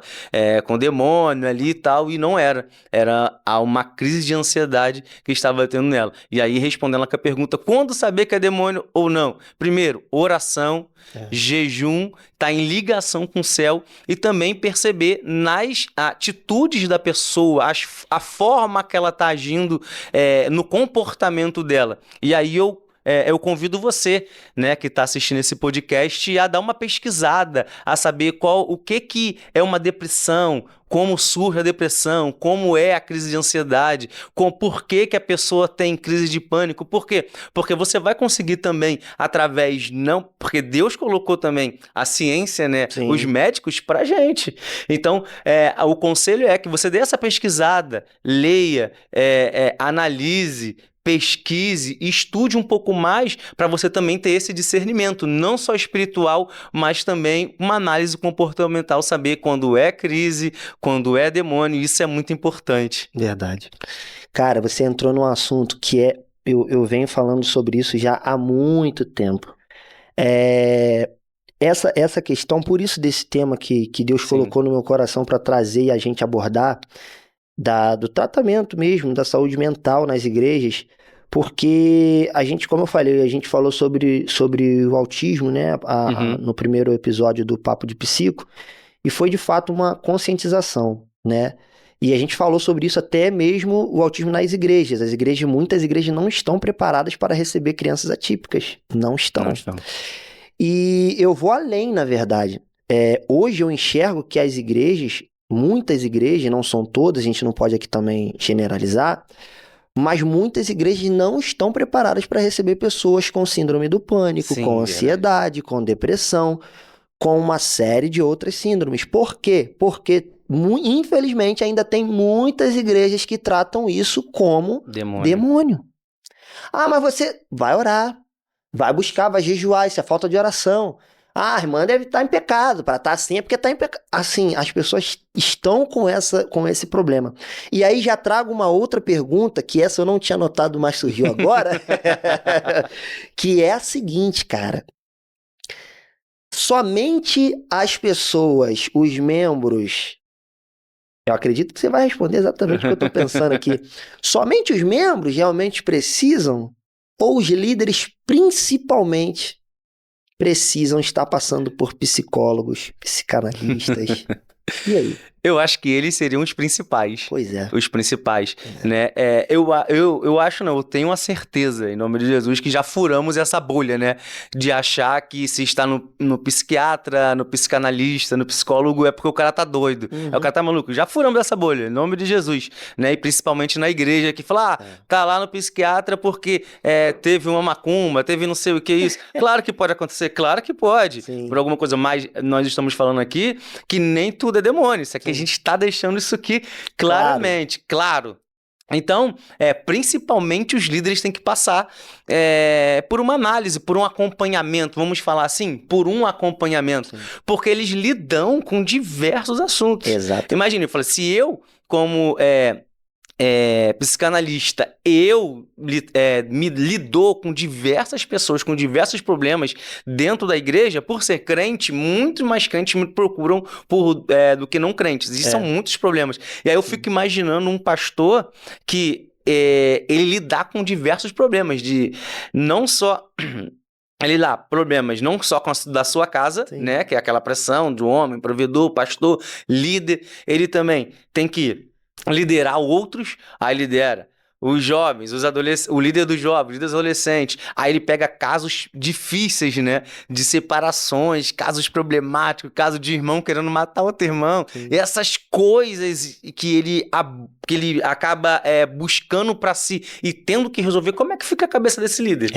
com demônio ali e tal, e não era. Era uma crise de ansiedade que estava tendo nela. E aí, respondendo ela com a pergunta, quando saber que é demônio ou não? Primeiro, oração, jejum, tá em ligação com o céu, e também perceber nas atitudes da pessoa, a forma que ela tá agindo no comportamento dela. E aí eu convido você, né, que está assistindo esse podcast, a dar uma pesquisada, a saber o que é uma depressão, como surge a depressão, como é a crise de ansiedade, por que a pessoa tem crise de pânico. Por quê? Porque você vai conseguir também, porque Deus colocou também a ciência, né, os médicos pra gente. Então, o conselho é que você dê essa pesquisada, leia, analise, pesquise, estude um pouco mais para você também ter esse discernimento, não só espiritual, mas também uma análise comportamental, saber quando é crise, quando é demônio, isso é muito importante. Verdade. Cara, você entrou num assunto que eu venho falando sobre isso já há muito tempo. Essa questão, por isso desse tema que Deus colocou no meu coração para trazer e a gente abordar, do tratamento mesmo, da saúde mental nas igrejas, porque a gente, como eu falei, a gente falou sobre o autismo, né, no primeiro episódio do Papo de Psico, e foi de fato uma conscientização, né, e a gente falou sobre isso até mesmo o autismo nas igrejas. Muitas igrejas não estão preparadas para receber crianças atípicas, não estão. E eu vou além, na verdade. Hoje eu enxergo que as igrejas, muitas igrejas, não são todas, a gente não pode aqui também generalizar, mas muitas igrejas não estão preparadas para receber pessoas com síndrome do pânico, com ansiedade, com depressão, com uma série de outras síndromes. Por quê? Porque, infelizmente, ainda tem muitas igrejas que tratam isso como demônio. Mas você vai orar, vai buscar, vai jejuar, isso é falta de oração. A irmã deve estar em pecado, para estar assim é porque está em pecado. Assim, as pessoas estão com esse problema. E aí já trago uma outra pergunta, que essa eu não tinha notado, mas surgiu agora, que é a seguinte, cara. Somente as pessoas, os membros... Eu acredito que você vai responder exatamente o que eu estou pensando aqui. Somente os membros realmente precisam, ou os líderes principalmente, precisam estar passando por psicólogos, psicanalistas? E aí? Eu acho que eles seriam os principais. Pois é. Os principais, né? Eu acho, não, eu tenho a certeza, em nome de Jesus, que já furamos essa bolha, né? De achar que se está no psiquiatra, no psicanalista, no psicólogo, é porque o cara tá doido. O cara tá maluco. Já furamos essa bolha, em nome de Jesus, né? E principalmente na igreja, que fala, tá lá no psiquiatra porque teve uma macumba, teve não sei o que isso. Claro que pode acontecer, claro que pode. Sim. Por alguma coisa, mas nós estamos falando aqui que nem tudo é demônio. Isso aqui a gente está deixando isso aqui claramente, claro. Então, principalmente os líderes têm que passar por uma análise, por um acompanhamento, vamos falar assim, por um acompanhamento, porque eles lidam com diversos assuntos. Exato. Imagina, eu falo, se eu, como psicanalista, eu me lidou com diversas pessoas, com diversos problemas dentro da igreja, por ser crente, muito mais crentes me procuram do que não crentes. E são muitos problemas. E aí eu fico imaginando um pastor que ele lidar com diversos problemas, de não só... Ele lá, problemas não só da sua casa, Sim. né? Que é aquela pressão do homem, provedor, pastor, líder. Ele também tem que liderar outros, aí lidera os jovens, os adolescentes, o líder dos jovens, o líder dos adolescentes. Aí ele pega casos difíceis, né? De separações, casos problemáticos, caso de irmão querendo matar outro irmão. Sim. E essas coisas que ele acaba buscando pra si e tendo que resolver. Como é que fica a cabeça desse líder?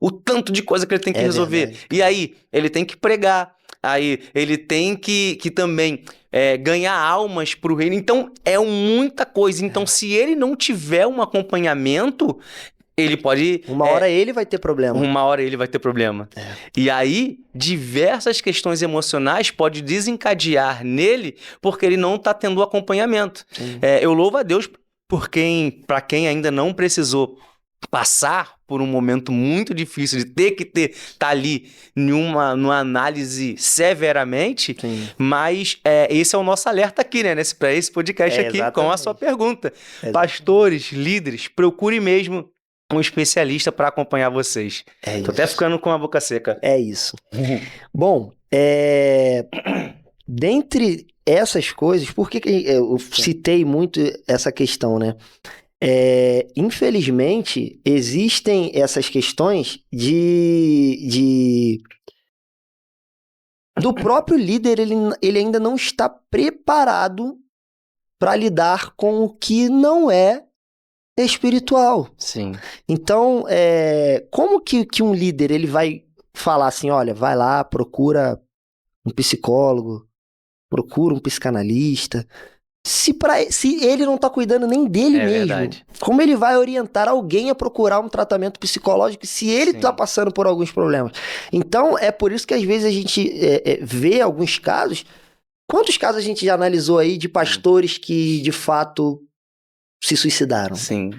O tanto de coisa que ele tem que resolver. Verdade. E aí, ele tem que pregar. Aí, ele tem que também ganhar almas pro reino. Então, muita coisa. Então, se ele não tiver um acompanhamento, ele pode... Uma hora ele vai ter problema. Uma hora ele vai ter problema. E aí, diversas questões emocionais podem desencadear nele porque ele não está tendo acompanhamento. Eu louvo a Deus para quem ainda não precisou passar por um momento muito difícil de ter que estar ali numa análise severamente, mas esse é o nosso alerta aqui, né? Para esse podcast aqui, exatamente. com a sua pergunta. Pastores, líderes, procure mesmo um especialista para acompanhar vocês. Tô até ficando com a boca seca. É isso. Bom, dentre essas coisas, por que eu citei muito essa questão, né? Infelizmente, existem essas questões do próprio líder, ele ainda não está preparado para lidar com o que não é espiritual. Sim. Então, como que um líder ele vai falar assim, olha, vai lá, procura um psicólogo, procura um psicanalista, se ele não está cuidando nem dele mesmo? Verdade. Como ele vai orientar alguém a procurar um tratamento psicológico se ele está passando por alguns problemas? Então, é por isso que às vezes a gente vê alguns casos. Quantos casos a gente já analisou aí de pastores que, de fato, se suicidaram? Sim.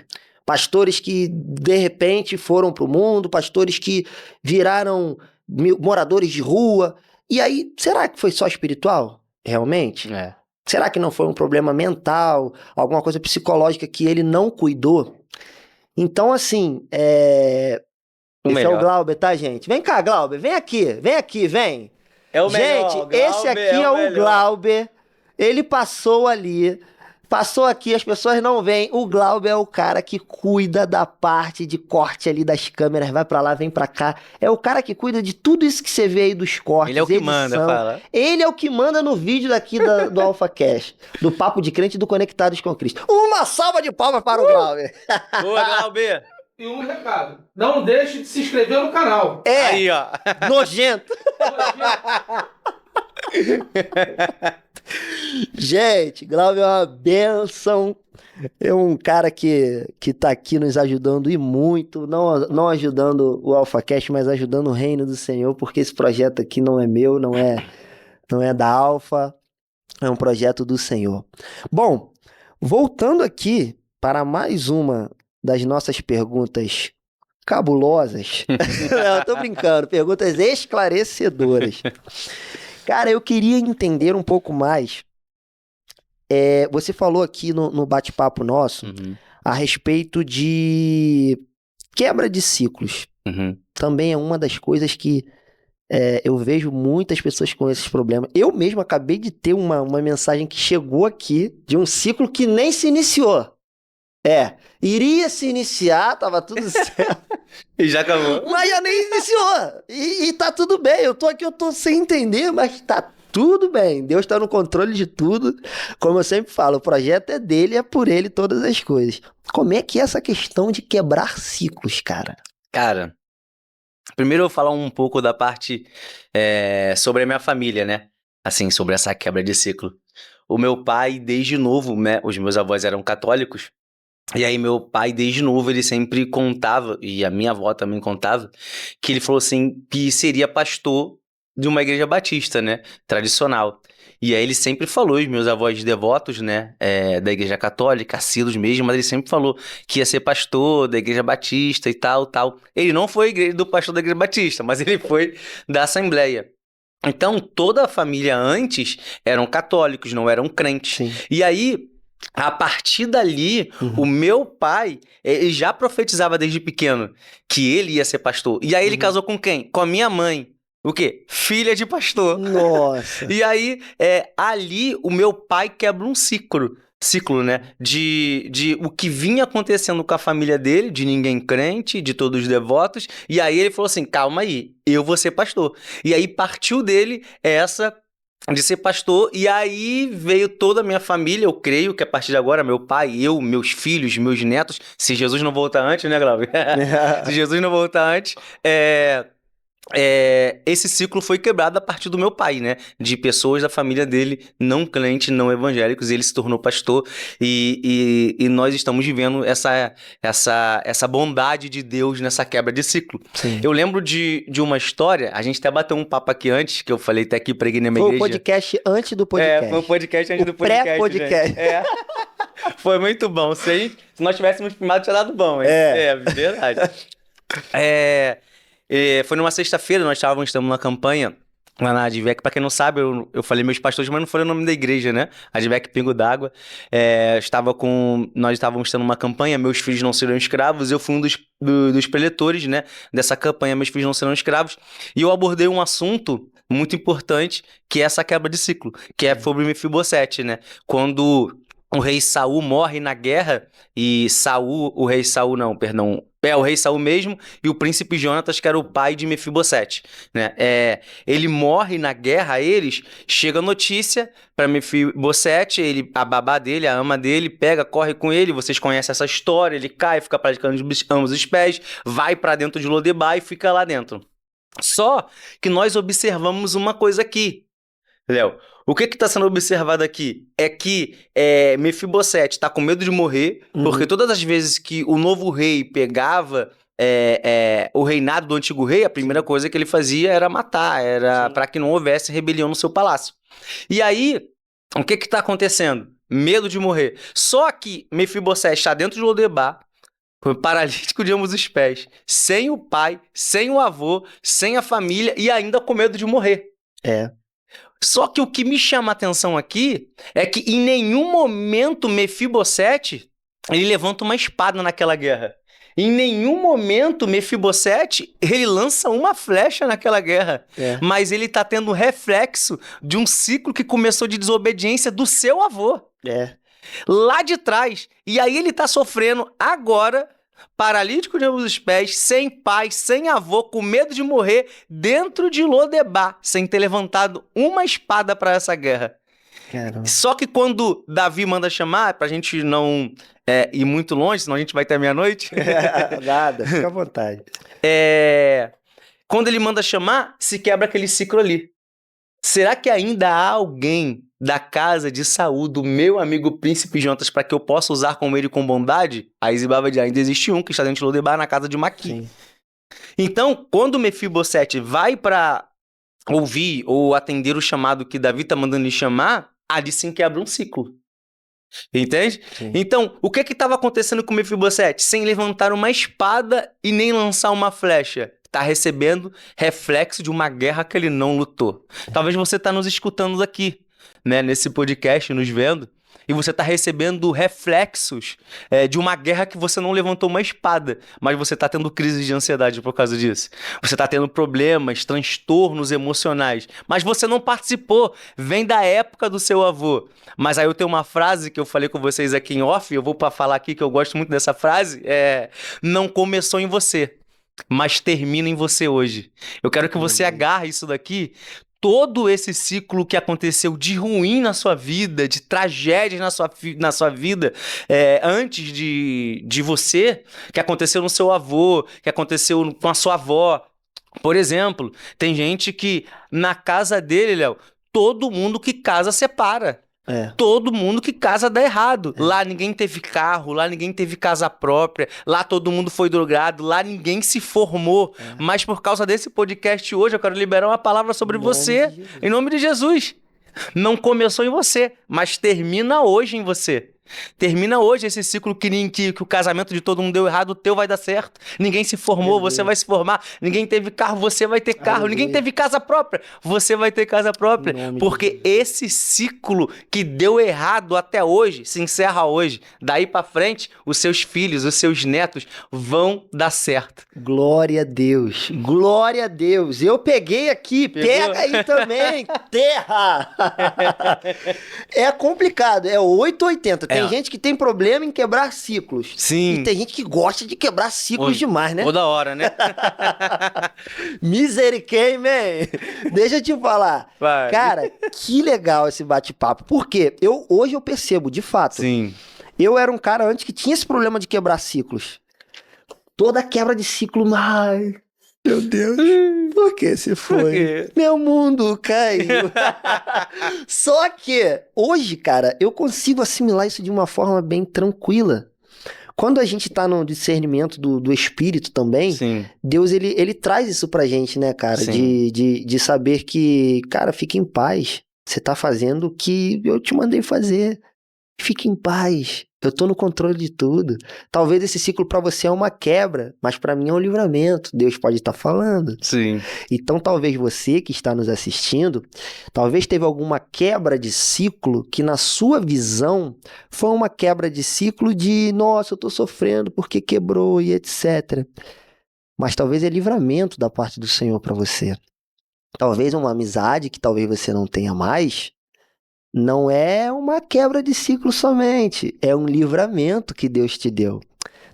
Pastores que, de repente, foram para o mundo, pastores que viraram moradores de rua. E aí, será que foi só espiritual? Realmente? Será que não foi um problema mental, alguma coisa psicológica que ele não cuidou? Então, assim, esse é o Glauber, tá, gente? Vem cá, Glauber, vem aqui, vem. É o melhor, gente, Glauber, esse aqui é o Glauber, ele passou aqui, as pessoas não veem. O Glauber é o cara que cuida da parte de corte ali das câmeras, vai pra lá, vem pra cá. É o cara que cuida de tudo isso que você vê aí dos cortes, ele é o que manda, fala. Ele é o que manda no vídeo daqui do AlphaCast, do Papo de Crente e do Conectados com Cristo. Uma salva de palmas para o Glauber. Boa, Glauber. E um recado, não deixe de se inscrever no canal. Aí, ó. Nojento. Gente, Glauber é uma bênção. É um cara que tá aqui nos ajudando e muito, não ajudando o AlphaCast, mas ajudando o reino do Senhor, porque esse projeto aqui não é meu, não é da Alpha, é um projeto do Senhor. Bom, voltando aqui para mais uma das nossas perguntas cabulosas. Eu tô brincando, perguntas esclarecedoras. Cara, eu queria entender um pouco mais. Você falou aqui no bate-papo nosso a respeito de quebra de ciclos. Também é uma das coisas que eu vejo muitas pessoas com esses problemas. Eu mesmo acabei de ter uma mensagem que chegou aqui de um ciclo que nem se iniciou. Iria se iniciar, tava tudo certo. E já acabou. Mas já nem iniciou. E tá tudo bem. Eu tô aqui, eu tô sem entender, mas tá tudo bem. Deus tá no controle de tudo. Como eu sempre falo, o projeto é dele, é por ele todas as coisas. Como é que é essa questão de quebrar ciclos, cara? Cara, primeiro eu vou falar um pouco da parte sobre a minha família, né? Assim, sobre essa quebra de ciclo. O meu pai, desde novo, né? Os meus avós eram católicos. E aí meu pai, desde novo, ele sempre contava, e a minha avó também contava, que ele falou assim, que seria pastor de uma igreja batista, né, tradicional. E aí ele sempre falou, os meus avós devotos, né, da igreja católica, assíduos mesmo, mas ele sempre falou que ia ser pastor da igreja batista e tal. Ele não foi do pastor da igreja batista, mas ele foi da assembleia. Então, toda a família antes eram católicos, não eram crentes. Sim. E aí, A partir dali, o meu pai, ele já profetizava desde pequeno que ele ia ser pastor. E aí ele casou com quem? Com a minha mãe. O quê? Filha de pastor. Nossa. E aí, ali, o meu pai quebra um ciclo, né? De o que vinha acontecendo com a família dele, de ninguém crente, de todos os devotos. E aí ele falou assim, calma aí, eu vou ser pastor. E aí partiu dele essa de ser pastor, e aí veio toda a minha família, eu creio que a partir de agora, meu pai, eu, meus filhos, meus netos, se Jesus não voltar antes, né, Glauber? Se Jesus não voltar antes, esse ciclo foi quebrado a partir do meu pai, né? De pessoas da família dele, não crentes, não evangélicos, e ele se tornou pastor, e nós estamos vivendo essa bondade de Deus nessa quebra de ciclo. Sim. Eu lembro de uma história, a gente até bateu um papo aqui antes, que eu falei até que preguei na minha igreja. Foi o podcast antes do podcast. Foi o podcast antes do podcast. Pré-podcast. Foi muito bom. Se nós tivéssemos filmado, tinha dado bom, hein? Verdade. Foi numa sexta-feira, nós estamos na campanha lá na Advec. Pra quem não sabe, eu falei meus pastores, mas não falei o nome da igreja, né? Advec Pingo d'Água. Nós estávamos tendo uma campanha, meus filhos não serão escravos. Eu fui um dos preletores, né? Dessa campanha, meus filhos não serão escravos. E eu abordei um assunto muito importante, que é essa quebra de ciclo, que é sobre Mefibosete, né? Quando o rei Saul morre na guerra, e o rei Saul mesmo, e o príncipe Jonatas, que era o pai de Mefibosete, né? Ele morre na guerra, chega a notícia para Mefibosete, a babá dele, a ama dele, corre com ele, vocês conhecem essa história, ele cai, fica praticando ambos os pés, vai para dentro de Lodebar e fica lá dentro. Só que nós observamos uma coisa aqui, Léo. O que está sendo observado aqui é que Mefibosete está com medo de morrer, porque todas as vezes que o novo rei pegava o reinado do antigo rei, a primeira coisa que ele fazia era matar, era para que não houvesse rebelião no seu palácio. E aí, o que está acontecendo? Medo de morrer. Só que Mefibosete está dentro de Lodebar, paralítico de ambos os pés, sem o pai, sem o avô, sem a família e ainda com medo de morrer. Só que o que me chama a atenção aqui é que em nenhum momento Mefibosete ele levanta uma espada naquela guerra. Em nenhum momento Mefibosete ele lança uma flecha naquela guerra. Mas ele está tendo reflexo de um ciclo que começou de desobediência do seu avô. Lá de trás. E aí ele está sofrendo agora, paralítico de ambos os pés, sem pai, sem avô, com medo de morrer, dentro de Lodebar, sem ter levantado uma espada para essa guerra. Caramba. Só que quando Davi manda chamar, pra gente não ir muito longe, senão a gente vai até meia-noite. Nada, fica à vontade. Quando ele manda chamar, se quebra aquele ciclo ali. Será que ainda há alguém da casa de Saul, do meu amigo príncipe Jonatas, para que eu possa usar com ele com bondade? Aí Ziba vai dizer, ainda existe um que está dentro de Lodebar, na casa de Maqui. Sim. Então, quando Mefibosete vai para ouvir ou atender o chamado que Davi está mandando ele chamar, ali sim quebra um ciclo. Entende? Sim. Então, o que estava acontecendo com Mefibosete? Sem levantar uma espada e nem lançar uma flecha. Está recebendo reflexo de uma guerra que ele não lutou. Talvez você está nos escutando aqui, né, nesse podcast, nos vendo, e você está recebendo reflexos de uma guerra que você não levantou uma espada, mas você está tendo crise de ansiedade por causa disso. Você está tendo problemas, transtornos emocionais, mas você não participou, vem da época do seu avô. Mas aí eu tenho uma frase que eu falei com vocês aqui em off, eu vou para falar aqui que eu gosto muito dessa frase, não começou em você, mas termina em você hoje. Eu quero que você agarre isso daqui, todo esse ciclo que aconteceu de ruim na sua vida, de tragédias na sua vida, antes de você, que aconteceu no seu avô, que aconteceu com a sua avó. Por exemplo, tem gente que na casa dele, Léo, todo mundo que casa separa. Todo mundo que casa dá errado. Lá ninguém teve carro, lá ninguém teve casa própria, lá todo mundo foi drogado, lá ninguém se formou. Mas por causa desse podcast hoje, eu quero liberar uma palavra sobre você, em nome de Jesus. Não começou em você, mas termina hoje em você. Termina hoje esse ciclo que o casamento de todo mundo deu errado, o teu vai dar certo. Ninguém se formou, você vai se formar. Ninguém teve carro, você vai ter carro. Ninguém teve casa própria, você vai ter casa própria. Porque esse ciclo que deu errado até hoje, se encerra hoje. Daí pra frente, os seus filhos, os seus netos vão dar certo. Glória a Deus, glória a Deus. Eu peguei aqui, pega aí também, terra. É complicado, é 880. Tem gente que tem problema em quebrar ciclos. Sim. E tem gente que gosta de quebrar ciclos demais, né? Toda hora, né? Misericórdia, man. Deixa eu te falar. Vai. Cara, que legal esse bate-papo. Por quê? Hoje eu percebo, de fato. Sim. Eu era um cara antes que tinha esse problema de quebrar ciclos. Toda quebra de ciclo, ai, meu Deus, por que se foi? Meu mundo caiu. Só que hoje, cara, eu consigo assimilar isso de uma forma bem tranquila. Quando a gente tá no discernimento do espírito também, Sim. Deus, ele traz isso pra gente, né, cara? De saber que, cara, fique em paz. Você tá fazendo o que eu te mandei fazer. Fique em paz. Eu tô no controle de tudo. Talvez esse ciclo pra você é uma quebra, mas pra mim é um livramento. Deus pode estar falando. Sim. Então talvez você que está nos assistindo, talvez teve alguma quebra de ciclo que na sua visão foi uma quebra de ciclo de, nossa, eu tô sofrendo porque quebrou e etc. Mas talvez é livramento da parte do Senhor pra você. Talvez uma amizade que talvez você não tenha mais, não é uma quebra de ciclo somente, é um livramento que Deus te deu.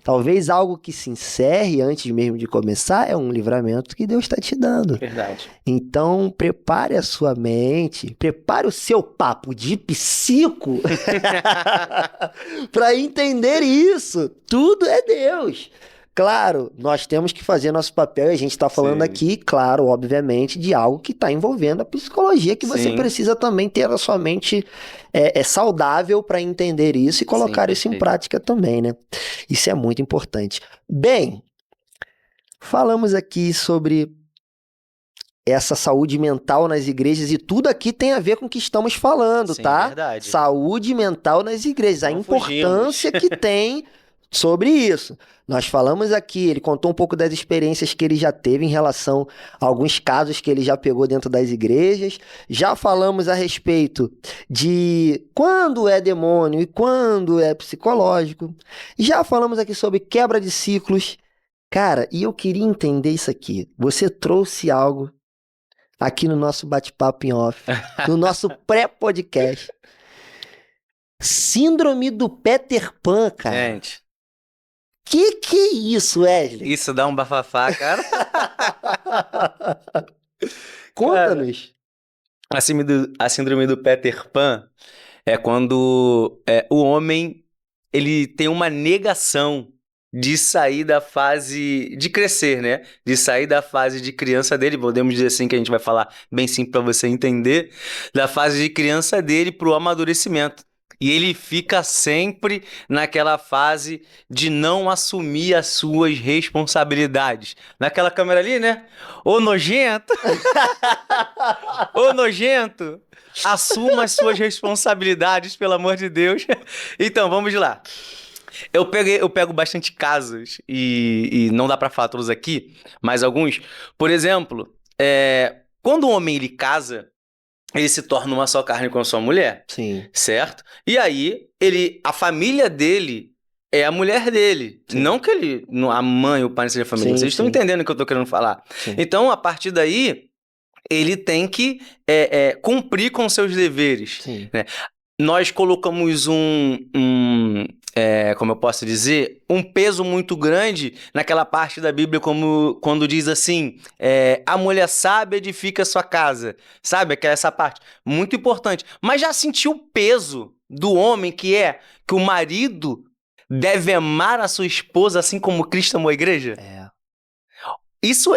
Talvez algo que se encerre antes mesmo de começar é um livramento que Deus está te dando. Verdade. Então, prepare a sua mente, prepare o seu papo de psico para entender isso. Tudo é Deus. Claro, nós temos que fazer nosso papel e a gente está falando aqui, claro, obviamente, de algo que está envolvendo a psicologia, que você precisa também ter a sua mente saudável para entender isso e colocar isso em prática também, né? Isso é muito importante. Bem, falamos aqui sobre essa saúde mental nas igrejas e tudo aqui tem a ver com o que estamos falando, tá? Verdade. Saúde mental nas igrejas, a importância que tem sobre isso. Nós falamos aqui, ele contou um pouco das experiências que ele já teve em relação a alguns casos que ele já pegou dentro das igrejas. Já falamos a respeito de quando é demônio e quando é psicológico. Já falamos aqui sobre quebra de ciclos. Cara, e eu queria entender isso aqui. Você trouxe algo aqui no nosso bate-papo em off, no nosso pré-podcast. Síndrome do Peter Pan, cara. Gente, Que é isso, Wesley? isso dá um bafafá, cara. Conta-nos. A síndrome do Peter Pan é quando o homem ele tem uma negação de sair da fase de crescer, né? De sair da fase de criança dele, podemos dizer assim, que a gente vai falar bem simples para você entender, da fase de criança dele pro amadurecimento. E ele fica sempre naquela fase de não assumir as suas responsabilidades. Naquela câmera ali, né? Ô nojento! Ô nojento! Assuma as suas responsabilidades, pelo amor de Deus. Então, vamos lá. Eu pego bastante casos e não dá pra falar todos aqui, mas alguns. Por exemplo, quando o homem ele casa, ele se torna uma só carne com a sua mulher. Sim. Certo? E aí, a família dele é a mulher dele. Sim. Não que a mãe ou o pai não seja família. Sim, Vocês estão entendendo o que eu tô querendo falar. Sim. Então, a partir daí, ele tem que cumprir com seus deveres. Sim. Né? Nós colocamos como eu posso dizer, um peso muito grande naquela parte da Bíblia, como quando diz assim, a mulher sábia edifica sua casa, sabe? Essa parte, muito importante. Mas já sentiu o peso do homem que o marido deve amar a sua esposa assim como Cristo amou a igreja? Isso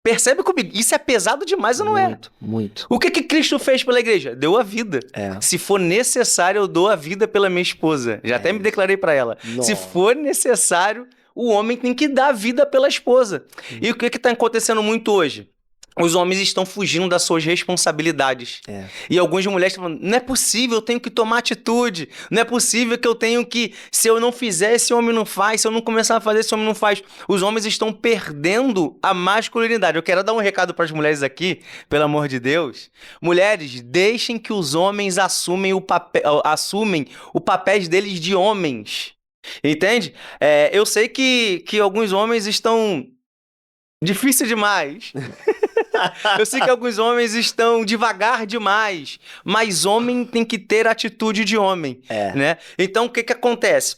percebe comigo, isso é pesado demais ou não é? Muito, muito. O que Cristo fez pela igreja? Deu a vida. Se for necessário, eu dou a vida pela minha esposa. Já até me declarei pra ela. Nossa. Se for necessário, o homem tem que dar a vida pela esposa. E o que tá acontecendo muito hoje? os homens estão fugindo das suas responsabilidades. E algumas mulheres estão falando, não é possível, eu tenho que tomar atitude. Não é possível que eu tenho que, se eu não fizer, esse homem não faz. Se eu não começar a fazer, esse homem não faz. Os homens estão perdendo a masculinidade. Eu quero dar um recado para as mulheres aqui, pelo amor de Deus. Mulheres, deixem que os homens assumem o papéis deles de homens. Entende? Eu sei que alguns homens estão... difícil demais. Eu sei que alguns homens estão devagar demais, mas homem tem que ter atitude de homem, né? Então, o que acontece?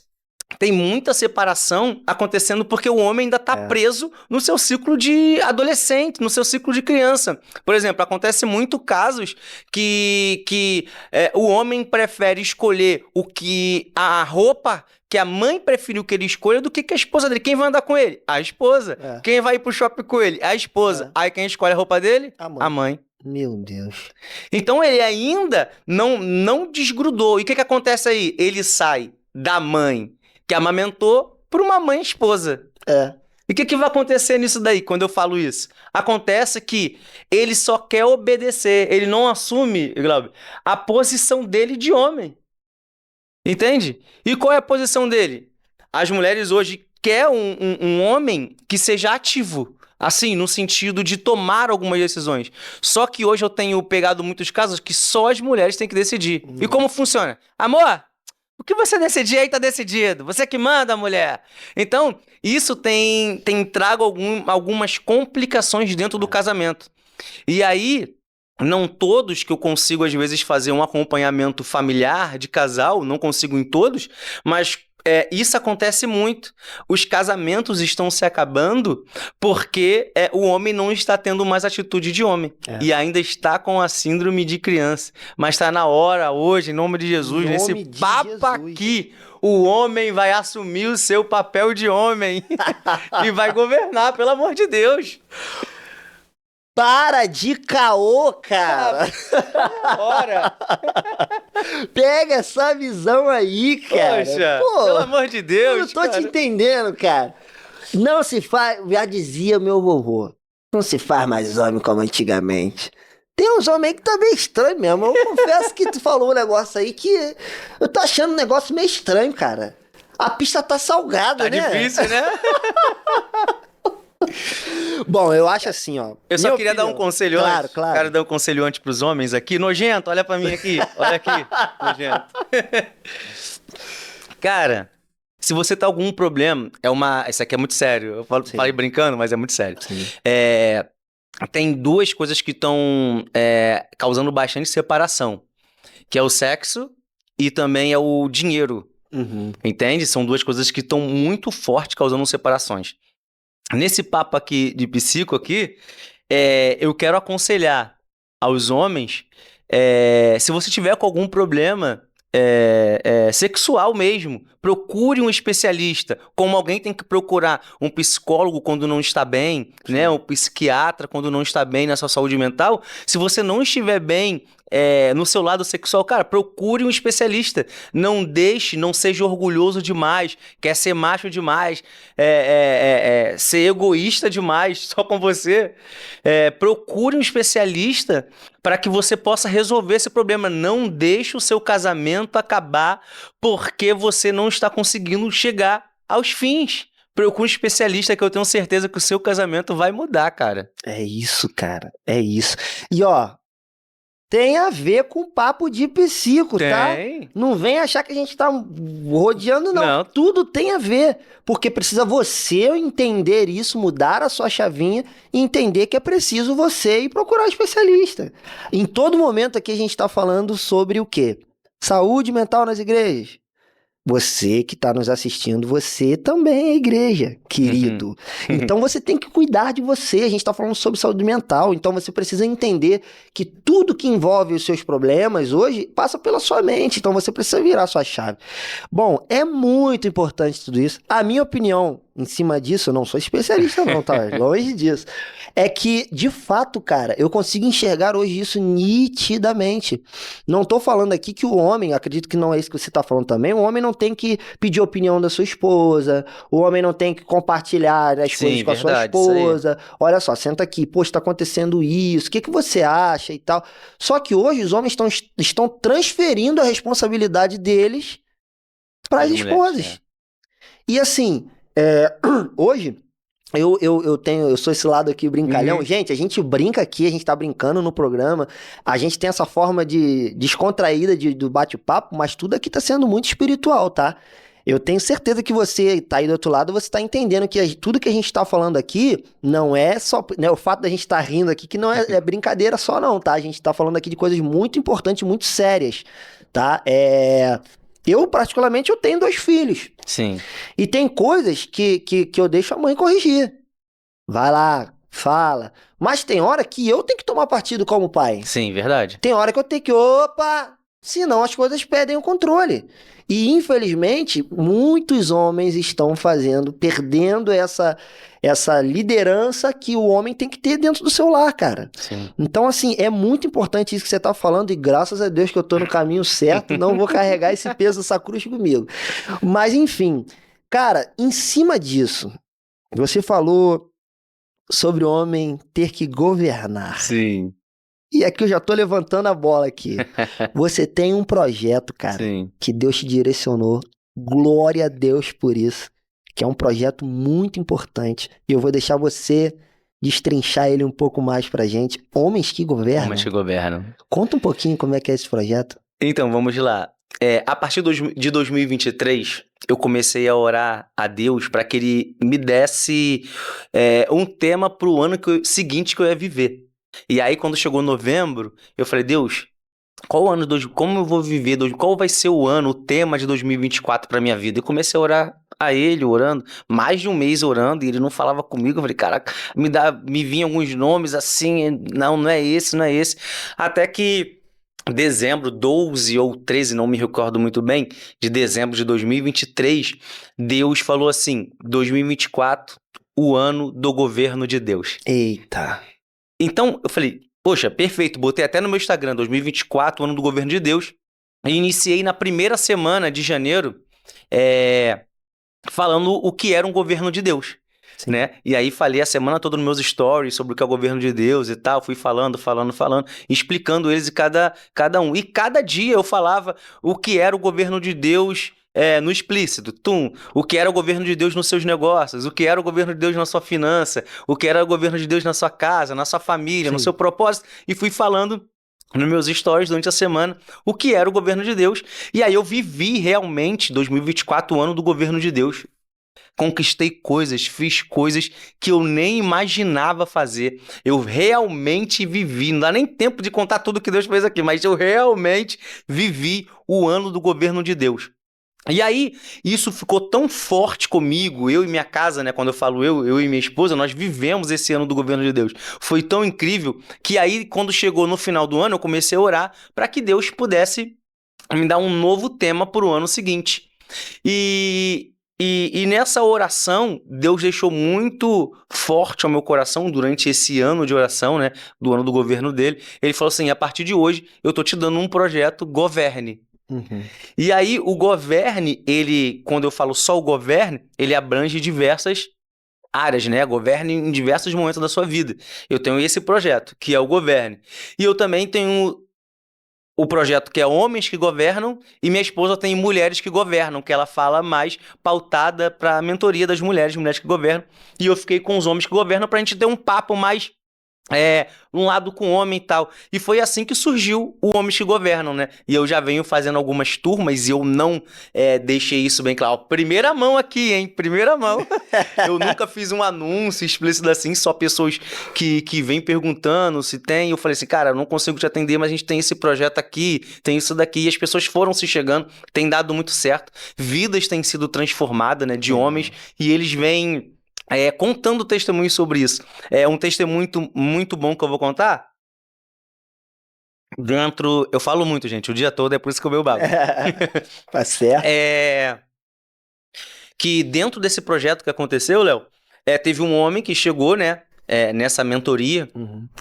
Tem muita separação acontecendo porque o homem ainda está preso no seu ciclo de adolescente, no seu ciclo de criança. Por exemplo, acontece muito casos que o homem prefere escolher a roupa que a mãe preferiu que ele escolha do que a esposa dele. Quem vai andar com ele? A esposa. Quem vai ir pro shopping com ele? A esposa. Aí quem escolhe a roupa dele? A mãe. Meu Deus. Então ele ainda não desgrudou. E o que acontece aí? Ele sai da mãe que amamentou para uma mãe esposa. E o que vai acontecer nisso daí, quando eu falo isso? Acontece que ele só quer obedecer. Ele não assume, Glauber, a posição dele de homem. Entende? E qual é a posição dele? As mulheres hoje querem um homem que seja ativo. Assim, no sentido de tomar algumas decisões. Só que hoje eu tenho pegado muitos casos que só as mulheres têm que decidir. E como funciona? Amor, o que você decidir aí tá decidido. Você que manda, mulher. Então, isso tem trago algumas complicações dentro do casamento. E aí... não todos que eu consigo, às vezes, fazer um acompanhamento familiar de casal, não consigo em todos, mas isso acontece muito. Os casamentos estão se acabando porque o homem não está tendo mais atitude de homem e ainda está com a síndrome de criança. Mas está na hora, hoje, em nome de Jesus, nesse papo aqui, o homem vai assumir o seu papel de homem e vai governar, pelo amor de Deus. Para de caô, cara! Ora! Pega essa visão aí, cara! Poxa, pelo amor de Deus! Eu não tô te entendendo, cara! Não se faz... Já dizia meu vovô, não se faz mais homem como antigamente. Tem uns homens aí que tá meio estranho mesmo. Eu confesso que tu falou um negócio aí que... eu tô achando um negócio meio estranho, cara. A pista tá salgada, né? Tá difícil, né? Bom, eu acho assim, ó. Eu só queria dar um conselho antes. Claro. Quero dar um conselho antes pros homens aqui. Nojento, olha pra mim aqui. Olha aqui. Nojento. Cara, se você tá com algum problema, isso aqui é muito sério. Eu falei brincando, mas é muito sério. Tem duas coisas que estão causando bastante separação. Que é o sexo e também é o dinheiro. Entende? São duas coisas que estão muito fortes causando separações. Nesse papo aqui de psico aqui, eu quero aconselhar aos homens, se você tiver com algum problema sexual mesmo, procure um especialista, como alguém tem que procurar um psicólogo quando não está bem, né? Um psiquiatra quando não está bem na sua saúde mental. Se você não estiver bem no seu lado sexual, cara, procure um especialista. Não seja orgulhoso demais, quer ser macho demais, ser egoísta demais só com você. Procure um especialista para que você possa resolver esse problema. Não deixe o seu casamento acabar porque você não está conseguindo chegar aos fins. Procure um especialista que eu tenho certeza que o seu casamento vai mudar, cara. É isso, cara. É isso. E ó, tem a ver com o papo de psico, tá? Não vem achar que a gente tá rodeando, não. Tudo tem a ver. Porque precisa você entender isso, mudar a sua chavinha e entender que é preciso você ir procurar um especialista. Em todo momento aqui a gente tá falando sobre o quê? Saúde mental nas igrejas. Você que está nos assistindo, você também é igreja, querido. Então você tem que cuidar de você. A gente está falando sobre saúde mental. Então você precisa entender que tudo que envolve os seus problemas hoje passa pela sua mente. Então você precisa virar a sua chave. Bom, é muito importante tudo isso. A minha opinião, em cima disso, eu não sou especialista não, tá? Longe disso. É que, de fato, cara, eu consigo enxergar hoje isso nitidamente. Não tô falando aqui que o homem, acredito que não é isso que você tá falando também, o homem não tem que pedir opinião da sua esposa, o homem não tem que compartilhar as coisas com a sua verdade, isso aí. esposa. Olha só, senta aqui, poxa, tá acontecendo isso, o que que você acha e tal. Só que hoje os homens estão transferindo a responsabilidade deles para as As mulheres, esposas. E assim, hoje, eu sou esse lado aqui brincalhão. Uhum. Gente, a gente brinca aqui, a gente tá brincando no programa, a gente tem essa forma de descontraída do bate-papo, mas tudo aqui tá sendo muito espiritual, tá? Eu tenho certeza que você tá aí do outro lado, você tá entendendo que tudo que a gente tá falando aqui não é só, né, o fato da gente estar rindo aqui, que não é brincadeira só não, tá? A gente tá falando aqui de coisas muito importantes, muito sérias, tá? Eu, particularmente, eu tenho 2 filhos. Sim. E tem coisas que eu deixo a mãe corrigir. Vai lá, fala. Mas tem hora que eu tenho que tomar partido como pai. Sim, verdade. Tem hora que eu tenho que, opa, senão as coisas perdem o controle. E, infelizmente, muitos homens estão perdendo essa liderança que o homem tem que ter dentro do seu lar, cara. Sim. Então, assim, é muito importante isso que você tá falando e graças a Deus que eu tô no caminho certo, não vou carregar esse peso dessa cruz comigo. Mas, enfim, cara, em cima disso, você falou sobre o homem ter que governar. Sim. E aqui eu já tô levantando a bola aqui. Você tem um projeto, cara, Sim. que Deus te direcionou. Glória a Deus por isso. Que é um projeto muito importante. E eu vou deixar você destrinchar ele um pouco mais pra gente. Homens que governam. Homens que governam. Conta um pouquinho como é que é esse projeto. Então, vamos lá. A partir de 2023, eu comecei a orar a Deus para que Ele me desse um tema para o ano seguinte que eu ia viver. E aí, quando chegou novembro, eu falei, Deus, como eu vou viver, qual vai ser o ano, o tema de 2024 para minha vida? E comecei a orar a Ele, orando, mais de um mês orando, e Ele não falava comigo. Eu falei, caraca, me vinham alguns nomes assim, não é esse, não é esse. Até que dezembro 12 ou 13, não me recordo muito bem, de dezembro de 2023, Deus falou assim, 2024, o ano do governo de Deus. Eita. Então, eu falei, poxa, perfeito, botei até no meu Instagram, 2024, o ano do governo de Deus, e iniciei na primeira semana de janeiro, falando o que era um governo de Deus. Sim. Né? E aí falei a semana toda nos meus stories sobre o que é o governo de Deus e tal, fui falando, explicando eles e cada um. E cada dia eu falava o que era o governo de Deus no explícito, o que era o governo de Deus nos seus negócios, o que era o governo de Deus na sua finança, o que era o governo de Deus na sua casa, na sua família, no seu propósito, e fui falando nos meus stories durante a semana o que era o governo de Deus. E aí eu vivi realmente 2024, o ano do governo de Deus. Conquistei coisas, fiz coisas que eu nem imaginava fazer. Eu realmente vivi, não dá nem tempo de contar tudo que Deus fez aqui, mas eu realmente vivi o ano do governo de Deus. E aí, isso ficou tão forte comigo, eu e minha casa, né? Quando eu falo eu e minha esposa, nós vivemos esse ano do governo de Deus. Foi tão incrível que aí, quando chegou no final do ano, eu comecei a orar para que Deus pudesse me dar um novo tema para o ano seguinte. E nessa oração, Deus deixou muito forte ao meu coração durante esse ano de oração, né? Do ano do governo dele. Ele falou assim, a partir de hoje, eu tô te dando um projeto, governe. Uhum. E aí, o governe, quando eu falo só o governe, ele abrange diversas áreas, né? Governe em diversos momentos da sua vida. Eu tenho esse projeto, que é o governe. E eu também tenho o projeto que é Homens que Governam, e minha esposa tem Mulheres que Governam, que ela fala mais pautada para a mentoria das mulheres que governam. E eu fiquei com os homens que governam para a gente ter um papo mais um lado com o homem e tal. E foi assim que surgiu o Homens que Governam, né? E eu já venho fazendo algumas turmas e eu não deixei isso bem claro. Primeira mão aqui, hein? Primeira mão. Eu nunca fiz um anúncio explícito assim, só pessoas que vêm perguntando se tem. Eu falei assim, cara, eu não consigo te atender, mas a gente tem esse projeto aqui, tem isso daqui. E as pessoas foram se chegando, tem dado muito certo. Vidas têm sido transformadas, né? De homens, e eles vêm contando testemunhos sobre isso. É um testemunho muito, muito bom que eu vou contar. Eu falo muito, gente, o dia todo, é por isso que eu bebo água. Tá certo. que dentro desse projeto que aconteceu, Léo, teve um homem que chegou, né, nessa mentoria,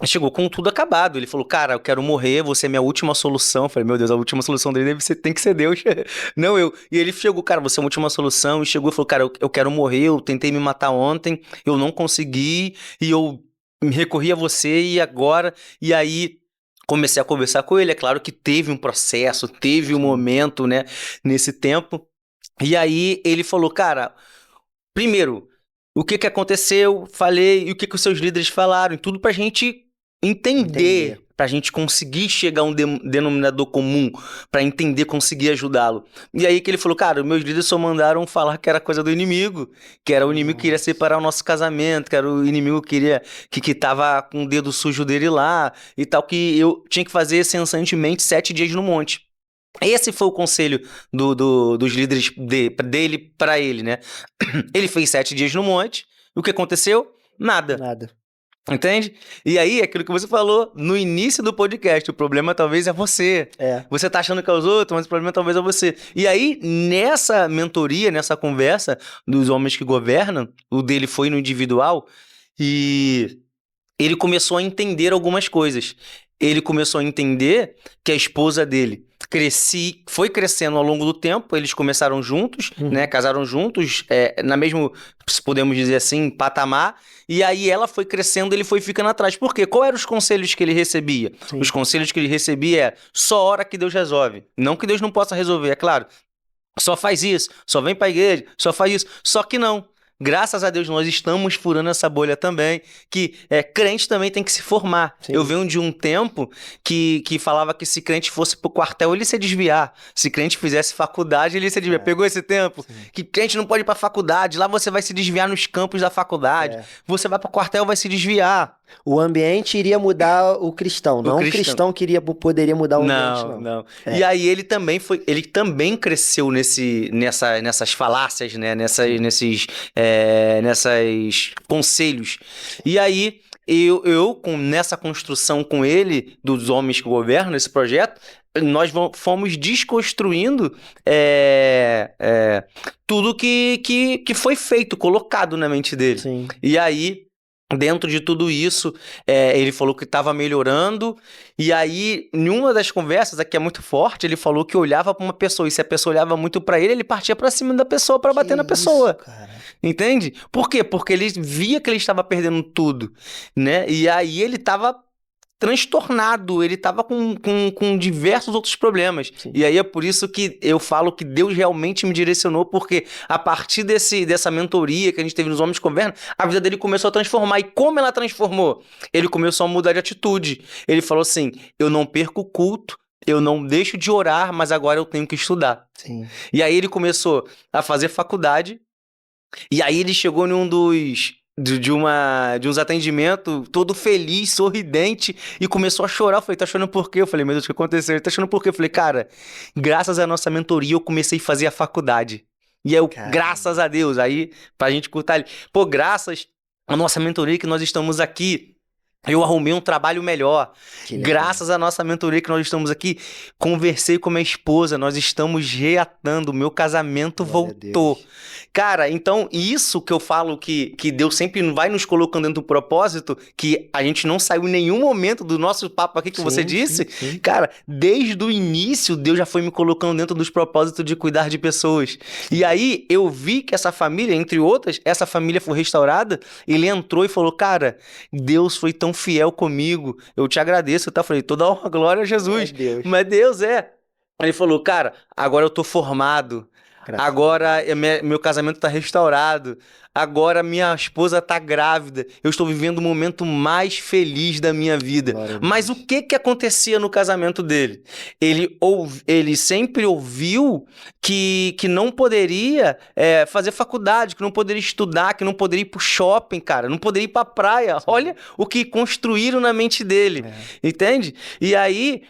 chegou com tudo acabado. Ele falou, cara, eu quero morrer, você é minha última solução. Eu falei, meu Deus, a última solução dele tem que ser Deus, não eu. E ele chegou, cara, você é a última solução, e chegou e falou, cara, eu quero morrer, eu tentei me matar ontem, eu não consegui, e eu me recorri a você, e agora, e aí... Comecei a conversar com ele, é claro que teve um processo, teve um momento, né, nesse tempo. E aí ele falou, cara, primeiro, o que aconteceu, falei, e o que os seus líderes falaram, e tudo pra gente entender, pra gente conseguir chegar a um denominador comum, pra entender, conseguir ajudá-lo. E aí que ele falou, cara, meus líderes só mandaram falar que era coisa do inimigo, que era o inimigo que queria separar o nosso casamento, que era o inimigo que tava com o dedo sujo dele lá, e tal, que eu tinha que fazer incessantemente 7 dias no monte. Esse foi o conselho dos líderes dele pra ele, né? Ele fez 7 dias no monte, o que aconteceu? Nada. Entende? E aí, aquilo que você falou no início do podcast, o problema talvez é você. Você tá achando que é os outros, mas o problema talvez é você. E aí, nessa mentoria, nessa conversa dos homens que governam, o dele foi no individual, e ele começou a entender algumas coisas. Ele começou a entender que a esposa dele foi crescendo ao longo do tempo, eles começaram juntos, né, casaram juntos, na mesmo, se podemos dizer assim, patamar, e aí ela foi crescendo, ele foi ficando atrás. Por quê? Qual eram os conselhos que ele recebia? Sim. Os conselhos que ele recebia é só hora que Deus resolve. Não que Deus não possa resolver, é claro. Só faz isso, só vem pra igreja, só faz isso. Só que não. Graças a Deus, nós estamos furando essa bolha também, que crente também tem que se formar. Sim. Eu venho de um tempo que falava que se crente fosse pro quartel, ele se desviar. Se crente fizesse faculdade, ele se desviar. Pegou esse tempo? Sim. Que crente não pode ir pra faculdade, lá você vai se desviar nos campos da faculdade. Você vai pro quartel, vai se desviar. O ambiente iria mudar o cristão, não o cristão poderia mudar o ambiente, não. E aí ele também cresceu nessas falácias, né? Nesses conselhos. E aí eu nessa construção com ele, dos homens que governam esse projeto, nós fomos desconstruindo tudo que foi feito, colocado na mente dele. Sim. E aí, dentro de tudo isso, ele falou que estava melhorando, e aí, em uma das conversas, aqui é muito forte, ele falou que olhava para uma pessoa, e se a pessoa olhava muito para ele partia para cima da pessoa para bater na pessoa. Cara. Entende? Por quê? Porque ele via que ele estava perdendo tudo, né? E aí ele estava transtornado, ele estava com diversos outros problemas. Sim. E aí é por isso que eu falo que Deus realmente me direcionou, porque a partir dessa mentoria que a gente teve nos Homens que Governam, a vida dele começou a transformar. E como ela transformou? Ele começou a mudar de atitude. Ele falou assim, eu não perco o culto, eu não deixo de orar, mas agora eu tenho que estudar. Sim. E aí ele começou a fazer faculdade, e aí ele chegou num de uns atendimentos, todo feliz, sorridente, e começou a chorar. Eu falei, tá chorando por quê? Eu falei, meu Deus, o que aconteceu? Ele tá chorando por quê? Eu falei, cara, graças à nossa mentoria, eu comecei a fazer a faculdade. E aí, graças a Deus, aí, pra gente curtar ele, graças à nossa mentoria que nós estamos aqui, eu arrumei um trabalho melhor. Graças à nossa mentoria que nós estamos aqui, conversei com minha esposa, nós estamos reatando, o meu casamento voltou. Cara, então isso que eu falo que Deus sempre vai nos colocando dentro do propósito, que a gente não saiu em nenhum momento do nosso papo aqui que você disse. Sim. Cara, desde o início Deus já foi me colocando dentro dos propósitos de cuidar de pessoas. E aí eu vi que essa família, entre outras, essa família foi restaurada, ele entrou e falou, cara, Deus foi tão fiel comigo, eu te agradeço, tá? Eu falei, toda honra, glória a Jesus. Mas Deus Ele falou, cara, agora eu tô formado, agora meu casamento tá restaurado, agora minha esposa tá grávida, eu estou vivendo o momento mais feliz da minha vida. Mas o que acontecia no casamento dele? Ele sempre ouviu que não poderia fazer faculdade, que não poderia estudar, que não poderia ir pro shopping, cara, não poderia ir pra praia. Sim. Olha o que construíram na mente dele, entende? E aí,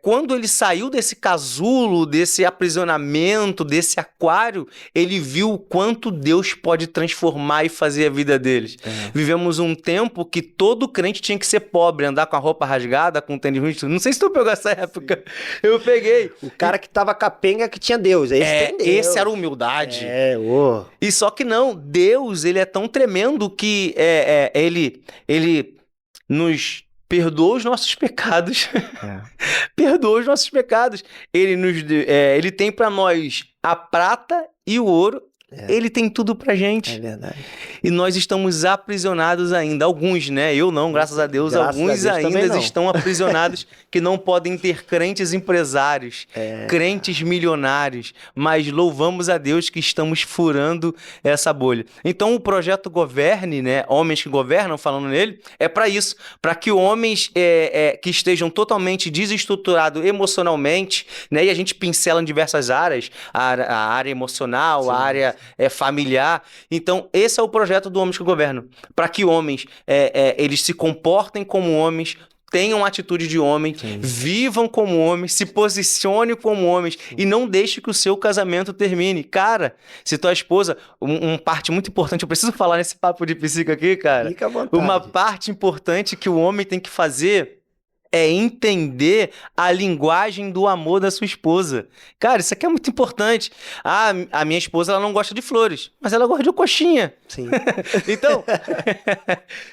quando ele saiu desse casulo, desse aprisionamento, desse aquário, ele viu o quanto Deus pode transformar transformar e fazer a vida deles. Vivemos um tempo que todo crente tinha que ser pobre, andar com a roupa rasgada, com o tênis ruim. Não sei se tu pegou essa época. Eu peguei. O cara que tava capenga que tinha Deus. Tem Deus. Esse era a humildade. ô. E só que não, Deus, ele é tão tremendo que ele nos perdoa os nossos pecados. Perdoa os nossos pecados. Ele tem pra nós a prata e o ouro. Ele tem tudo pra gente. É verdade. E nós estamos aprisionados ainda. Alguns, né? Eu não, graças a Deus. Alguns ainda estão aprisionados que não podem ter crentes empresários, crentes milionários. Mas louvamos a Deus que estamos furando essa bolha. Então o projeto Governe, né? Homens que governam, falando nele, é para isso. Para que homens que estejam totalmente desestruturados emocionalmente, né? E a gente pincela em diversas áreas. A área emocional, a área familiar. Então, esse é o projeto do Homens que Governam. Para que homens, eles se comportem como homens, tenham atitude de homem, vivam como homens, se posicionem como homens e não deixe que o seu casamento termine. Cara, se tua esposa... Uma parte muito importante, eu preciso falar nesse papo de psico aqui, cara. Fica à vontade. Uma parte importante que o homem tem que fazer é entender a linguagem do amor da sua esposa. Cara, isso aqui é muito importante. A minha esposa, ela não gosta de flores, mas ela gosta de coxinha. Sim.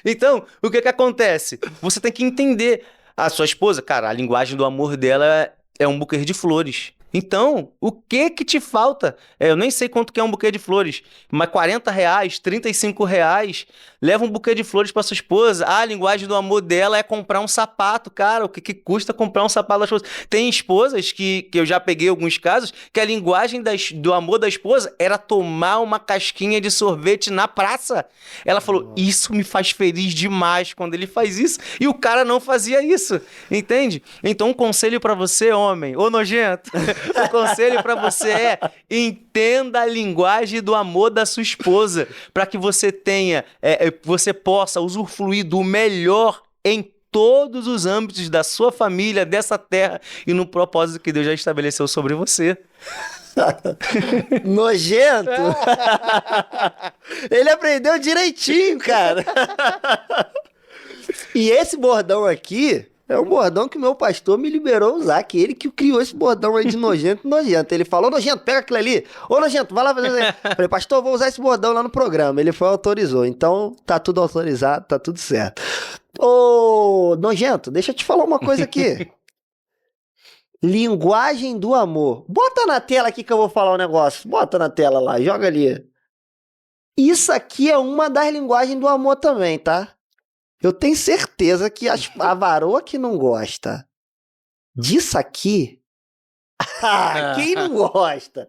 Então, o que acontece? Você tem que entender. A sua esposa, cara, a linguagem do amor dela é um buquê de flores. Então, o que te falta? Eu nem sei quanto que é um buquê de flores, mas R$40, R$35, leva um buquê de flores para sua esposa. A linguagem do amor dela é comprar um sapato, cara. O que custa comprar um sapato da esposa? Tem esposas que eu já peguei alguns casos, que a linguagem do amor da esposa era tomar uma casquinha de sorvete na praça. Ela falou, isso me faz feliz demais quando ele faz isso. E o cara não fazia isso, entende? Então, um conselho para você, homem, ô nojento... O conselho para você entenda a linguagem do amor da sua esposa, para que você tenha, você possa usufruir do melhor em todos os âmbitos da sua família, dessa terra e no propósito que Deus já estabeleceu sobre você. Nojento! Ele aprendeu direitinho, cara. E esse bordão aqui... é um bordão que o meu pastor me liberou usar, que ele que criou esse bordão aí de nojento. Ele falou, nojento, pega aquilo ali. Ô, nojento, vai lá fazer isso aí. Falei, pastor, vou usar esse bordão lá no programa. Ele foi e autorizou. Então, tá tudo autorizado, tá tudo certo. Ô, nojento, deixa eu te falar uma coisa aqui. Linguagem do amor. Bota na tela aqui que eu vou falar um negócio. Bota na tela lá, joga ali. Isso aqui é uma das linguagens do amor também, tá? Eu tenho certeza que a varoa que não gosta disso aqui... quem não gosta?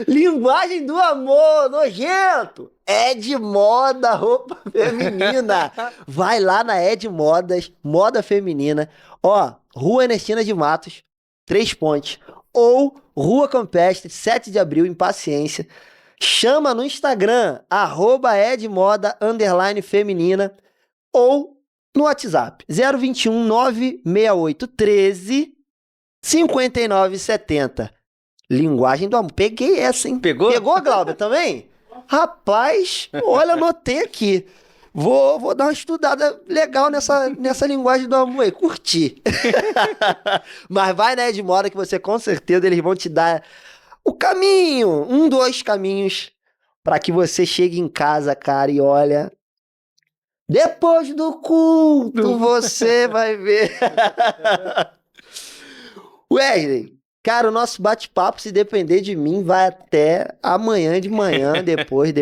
Linguagem do amor, nojento! Ed Moda, roupa feminina. Vai lá na Ed Modas, moda feminina. Ó, Rua Ernestina de Matos, 3 Pontes. Ou Rua Campestre, 7 de abril, em Paciência. Chama no Instagram, @edmoda_feminina. Ou no WhatsApp, 021 968 13 59 70. Linguagem do amor. Peguei essa, hein? Pegou? Pegou, Glauber, também? Rapaz, olha, anotei aqui. Vou dar uma estudada legal nessa linguagem do amor aí. Curti. Mas vai na Edmoda que você com certeza eles vão te dar o caminho. 2 caminhos para que você chegue em casa, cara, e olha... depois do culto, você vai ver. Wesley, cara, o nosso bate-papo, se depender de mim, vai até amanhã de manhã, depois.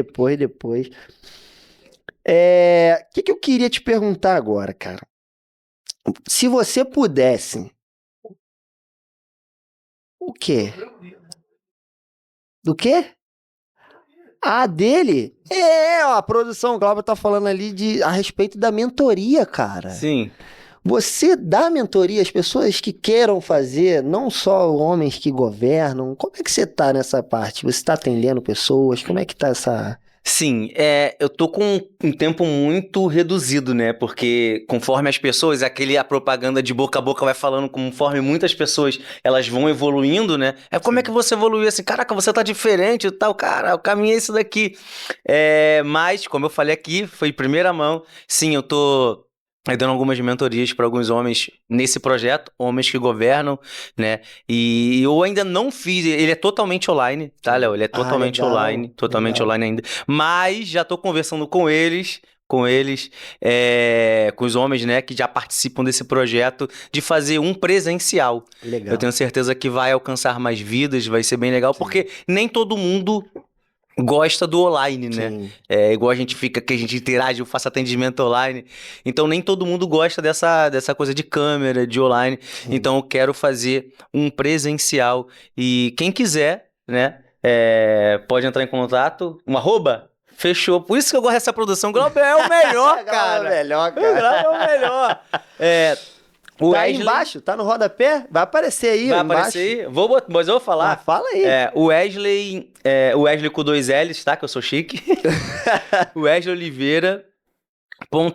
O que eu queria te perguntar agora, cara? Se você pudesse... O quê? Do quê? Ah, dele? A produção Glauber tá falando ali a respeito da mentoria, cara. Sim. Você dá mentoria às pessoas que queiram fazer, não só homens que governam. Como é que você tá nessa parte? Você tá atendendo pessoas? Como é que tá Sim, eu tô com um tempo muito reduzido, né? Porque conforme as pessoas, a propaganda de boca a boca vai falando, conforme muitas pessoas elas vão evoluindo, né? Como é que você evoluiu assim? Caraca, você tá diferente e tal, cara, o caminho é esse daqui. Mas, como eu falei aqui, foi em primeira mão. Sim, eu tô dando algumas mentorias para alguns homens nesse projeto, homens que governam, né? E eu ainda não fiz, ele é totalmente online, tá, Léo? Ele é totalmente legal, online, totalmente legal. online ainda. Mas já tô conversando com eles, com os homens, né, que já participam desse projeto, de fazer um presencial. Legal. Eu tenho certeza que vai alcançar mais vidas, vai ser bem legal, porque nem todo mundo gosta do online, né? Sim. Igual a gente fica, que a gente interage, eu faço atendimento online. Então, nem todo mundo gosta dessa coisa de câmera, de online. Então, eu quero fazer um presencial. E quem quiser, né, pode entrar em contato. Fechou. Por isso que eu gosto dessa produção. O Glauber é o melhor, cara. É o melhor, O Glauber cara. é o melhor. O Tá aí Wesley- embaixo? Tá no rodapé? Vai aparecer aí, Vai embaixo. aparecer aí. Mas eu vou falar. Ah, fala aí. O Wesley com 2 L's, tá? Que eu sou chique. O Wesley Oliveira,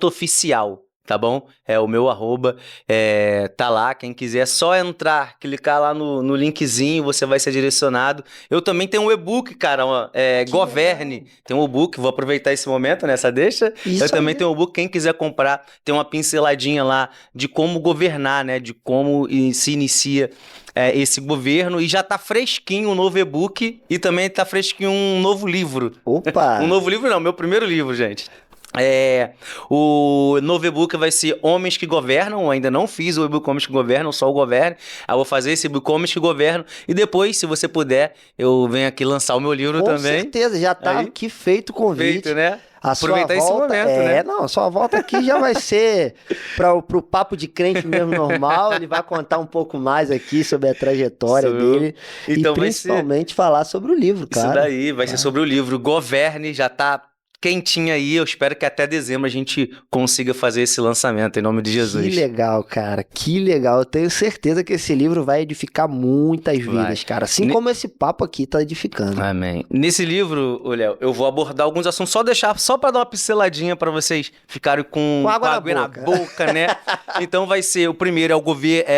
.oficial, tá bom? O meu @, tá lá. Quem quiser, é só entrar, clicar lá no linkzinho, você vai ser direcionado. Eu também tenho um e-book, cara, Governe. Tem um e-book, vou aproveitar esse momento, nessa deixa. Isso Eu também aí. tenho um e-book, quem quiser comprar, tem uma pinceladinha lá de como governar, né? De como se inicia esse governo. E já tá fresquinho um novo e-book e também tá fresquinho um novo livro. Opa! Um novo livro não, meu primeiro livro, gente. O novo e-book vai ser Homens que Governam. Eu ainda não fiz o e-book Homens que Governam, só o Governe. Eu vou fazer esse e-book Homens que Governam. E depois, se você puder, eu venho aqui lançar o meu livro Com também. certeza, já tá Aí. aqui feito o convite. Feito, né? A sua Aproveitar esse volta, momento, né? Não, a sua volta aqui já vai ser pro papo de crente mesmo normal. Ele vai contar um pouco mais aqui sobre a trajetória dele. Então e vai ser principalmente falar sobre o livro, cara. isso daí, vai ser sobre o livro Governe, já tá quentinho aí. Eu espero que até dezembro a gente consiga fazer esse lançamento, em nome de Jesus. Que legal, cara. Que legal. Eu tenho certeza que esse livro vai edificar muitas vidas, cara. Assim como esse papo aqui tá edificando. Amém. Nesse livro, Léo, eu vou abordar alguns assuntos, só pra dar uma pinceladinha pra vocês ficarem com água na na boca, né? Então vai ser, o primeiro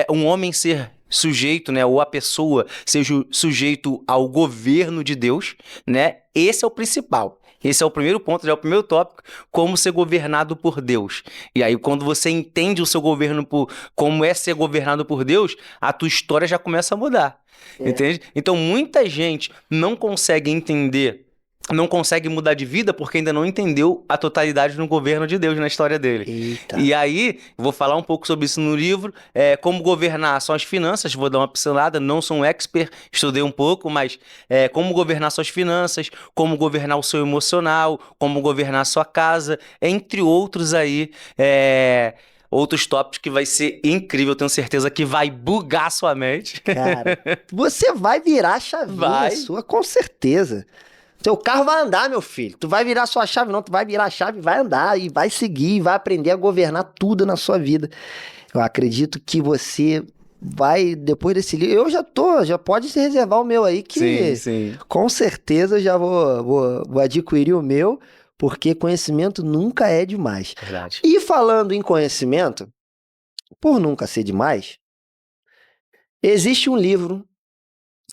um homem ser sujeito, né, ou a pessoa seja sujeito ao governo de Deus, né? Esse é o principal. Esse é o primeiro ponto, já é o primeiro tópico, como ser governado por Deus. E aí, quando você entende o seu governo como é ser governado por Deus, a tua história já começa a mudar. Entende? Então, muita gente não consegue entender, não consegue mudar de vida porque ainda não entendeu a totalidade no governo de Deus na história dele. Eita. E aí, vou falar um pouco sobre isso no livro, como governar suas finanças, vou dar uma pincelada, não sou um expert, estudei um pouco, mas como governar suas finanças, como governar o seu emocional, como governar a sua casa, entre outros aí, outros tópicos que vai ser incrível, tenho certeza que vai bugar a sua mente. Cara, você vai virar a chavinha sua, com certeza. Seu carro vai andar, meu filho. Tu vai virar sua chave, não. Tu vai virar a chave e vai andar, e vai seguir, e vai aprender a governar tudo na sua vida. Eu acredito que você vai, depois desse livro... já pode se reservar o meu aí, que Sim. com certeza eu já vou adquirir o meu, porque conhecimento nunca é demais. Verdade. E falando em conhecimento, por nunca ser demais, existe um livro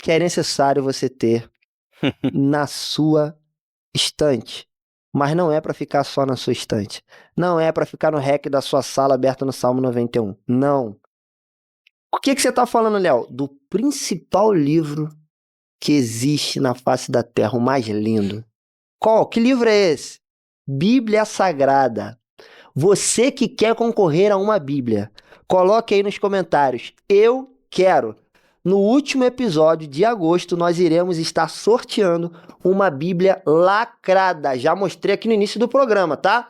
que é necessário você ter na sua estante. Mas não é para ficar só na sua estante. Não é para ficar no rack da sua sala aberto no Salmo 91. Não. O que você tá falando, Léo? Do principal livro que existe na face da terra, o mais lindo. Qual? Que livro é esse? Bíblia Sagrada. Você que quer concorrer a uma Bíblia, coloque aí nos comentários. Eu quero. No último episódio de agosto, nós iremos estar sorteando uma Bíblia lacrada. Já mostrei aqui no início do programa, tá?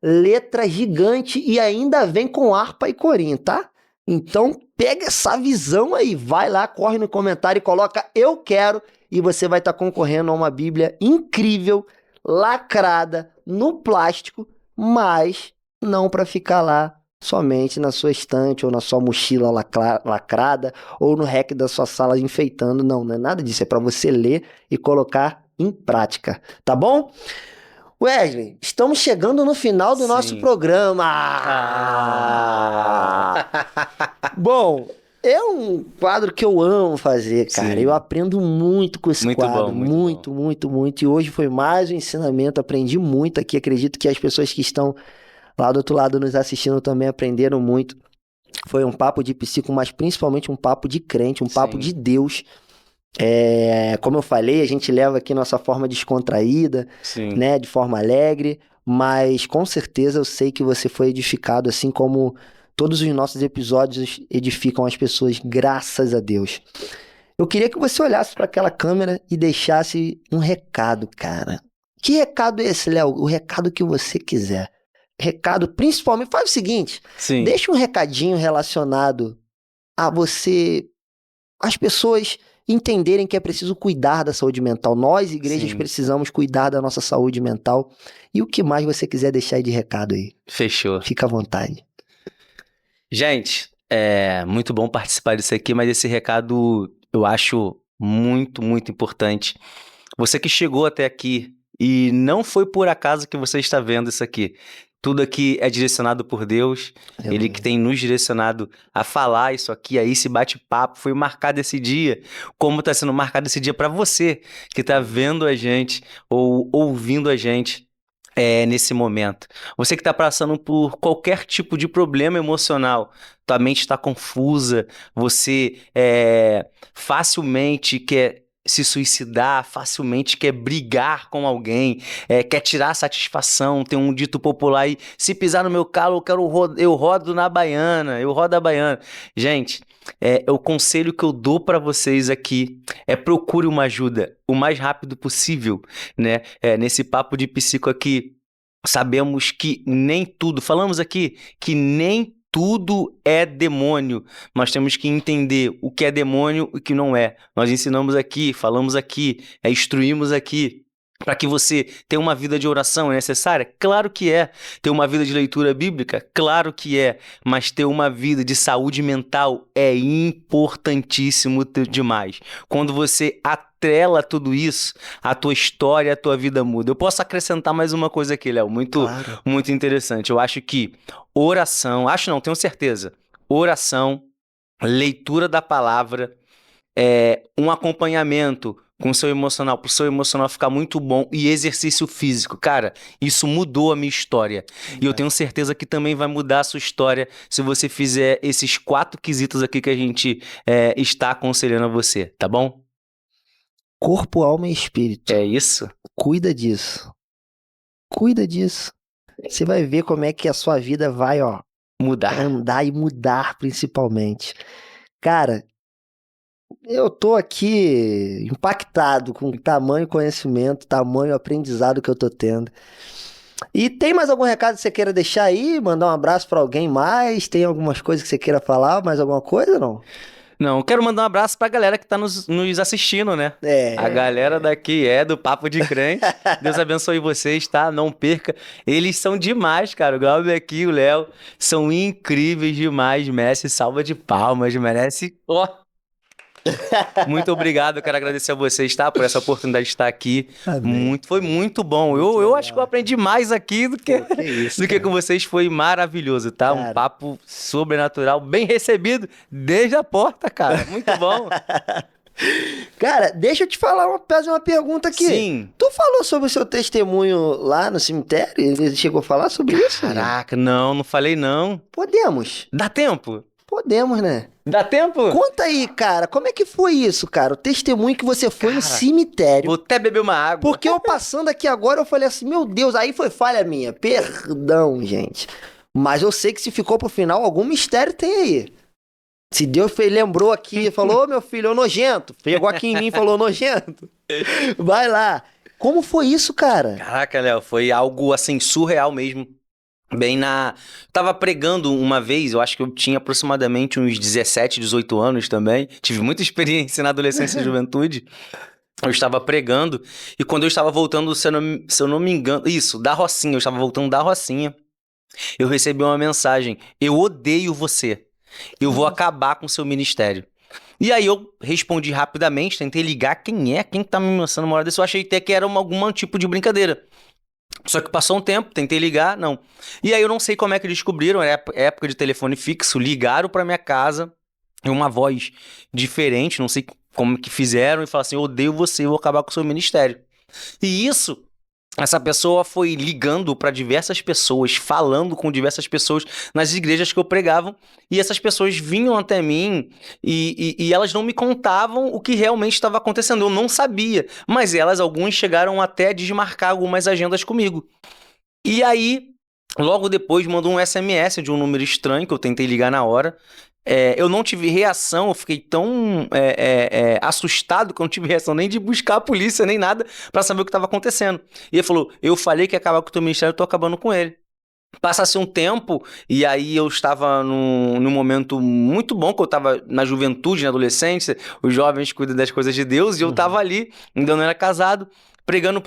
Letra gigante e ainda vem com harpa e corinho, tá? Então, pega essa visão aí. Vai lá, corre no comentário e coloca eu quero. E você vai estar concorrendo a uma Bíblia incrível, lacrada, no plástico, mas não para ficar lá somente na sua estante ou na sua mochila lacrada ou no rack da sua sala enfeitando. Não é nada disso. É para você ler e colocar em prática, tá bom? Wesley, estamos chegando no final do nosso Sim. programa. Bom, é um quadro que eu amo fazer, cara. Sim. Eu aprendo muito com esse Muito quadro. bom, muito muito. E hoje foi mais um ensinamento. Aprendi muito aqui. Acredito que as pessoas que estão lá do outro lado nos assistindo também aprenderam muito. Foi um papo de psico, mas principalmente um papo de crente, um papo Sim. de Deus. Como eu falei, a gente leva aqui nossa forma descontraída, Sim. né, de forma alegre, mas com certeza eu sei que você foi edificado, assim como todos os nossos episódios edificam as pessoas, graças a Deus. Eu queria que você olhasse para aquela câmera e deixasse um recado, cara. Que recado é esse, Léo? O recado que você quiser. Recado, principalmente, faz o seguinte, Sim. deixa um recadinho relacionado a você, as pessoas entenderem que é preciso cuidar da saúde mental. Nós, igrejas, Sim. precisamos cuidar da nossa saúde mental. E o que mais você quiser deixar aí de recado aí? Fechou. Fica à vontade. Gente, é muito bom participar disso aqui, mas esse recado eu acho muito, muito importante. Você que chegou até aqui e não foi por acaso que você está vendo isso aqui. Tudo aqui é direcionado por Deus, Ele que tem nos direcionado a falar isso aqui, aí esse bate-papo foi marcado esse dia, como está sendo marcado esse dia para você que está vendo a gente ou ouvindo a gente nesse momento. Você que está passando por qualquer tipo de problema emocional, tua mente está confusa, você facilmente quer se suicidar, facilmente quer brigar com alguém, quer tirar satisfação, tem um dito popular aí, se pisar no meu calo, eu rodo na baiana, eu rodo a baiana. Gente, o conselho que eu dou para vocês aqui procure uma ajuda o mais rápido possível, né? Nesse papo de psico aqui, sabemos que nem tudo, falamos aqui que nem tudo é demônio. Nós temos que entender o que é demônio e o que não é. Nós ensinamos aqui, falamos aqui, instruímos aqui. Para que você tenha uma vida de oração é necessária? Claro que é. Ter uma vida de leitura bíblica? Claro que é. Mas ter uma vida de saúde mental é importantíssimo demais. Quando você atrela tudo isso, a tua história, a tua vida muda. Eu posso acrescentar mais uma coisa aqui, Léo, Claro. muito interessante. Eu acho que oração, tenho certeza. Oração, leitura da palavra, um acompanhamento com o seu emocional, para o seu emocional ficar muito bom, e exercício físico. Cara, isso mudou a minha história. E eu tenho certeza que também vai mudar a sua história se você fizer esses 4 quesitos aqui que a gente está aconselhando a você, tá bom? Corpo, alma e espírito. É isso? Cuida disso. Cuida disso. Você vai ver como é que a sua vida vai, Mudar. andar e mudar, principalmente. Cara, eu tô aqui impactado com o tamanho conhecimento, tamanho aprendizado que eu tô tendo. E tem mais algum recado que você queira deixar aí? Mandar um abraço pra alguém mais? Tem algumas coisas que você queira falar? Mais alguma coisa, não? Não, quero mandar um abraço pra galera que tá nos assistindo, né? A galera daqui do Papo de Crente. Deus abençoe vocês, tá? Não perca. Eles são demais, cara. O Glauber aqui, o Léo, são incríveis demais. Merece salva de palmas, merece... Muito obrigado, eu quero agradecer a vocês, tá? Por essa oportunidade de estar aqui. Foi muito bom. Eu acho que eu aprendi mais aqui do que com vocês. Foi maravilhoso, tá? Cara. Um papo sobrenatural, bem recebido desde a porta, cara. Muito bom. Cara, deixa eu te fazer uma pergunta aqui. Sim. Tu falou sobre o seu testemunho lá no cemitério? Ele chegou a falar sobre isso? Caraca, não falei não. Podemos. Dá tempo? Podemos, né? Dá tempo? Conta aí, cara, como é que foi isso, cara? O testemunho que você foi no cemitério. Vou até beber uma água. Porque eu passando aqui agora, eu falei assim, meu Deus, aí foi falha minha. Perdão, gente. Mas eu sei que se ficou pro final, algum mistério tem aí. Se Deus lembrou aqui, falou, ô meu filho, ô nojento. Pegou aqui em mim e falou, nojento. Vai lá. Como foi isso, cara? Caraca, Léo, foi algo assim, surreal mesmo. Tava pregando uma vez, eu acho que eu tinha aproximadamente uns 17, 18 anos também. Tive muita experiência na adolescência e juventude. Eu estava pregando, e quando eu estava voltando, se eu não me engano, da Rocinha, eu estava voltando da Rocinha, eu recebi uma mensagem: eu odeio você, eu vou acabar com o seu ministério. E aí eu respondi rapidamente, tentei ligar quem tá me mencionando uma hora dessa, eu achei até que era algum tipo de brincadeira. Só que passou um tempo, tentei ligar, não. E aí eu não sei como é que descobriram, era época de telefone fixo, ligaram pra minha casa, e uma voz diferente, não sei como que fizeram, e falaram assim, eu odeio você, eu vou acabar com o seu ministério. E isso, essa pessoa foi ligando para diversas pessoas, falando com diversas pessoas nas igrejas que eu pregava, e essas pessoas vinham até mim e elas não me contavam o que realmente estava acontecendo. Eu não sabia, mas alguns chegaram até a desmarcar algumas agendas comigo. E aí, logo depois, mandou um SMS de um número estranho que eu tentei ligar na hora. Eu não tive reação, eu fiquei tão assustado que eu não tive reação nem de buscar a polícia, nem nada, pra saber o que estava acontecendo. E ele falou, eu falei que ia acabar com o teu ministério, eu tô acabando com ele. Passasse um tempo, e aí eu estava num momento muito bom, que eu estava na juventude, na adolescência, os jovens cuidam das coisas de Deus, e eu estava ali, ainda não era casado, pregando,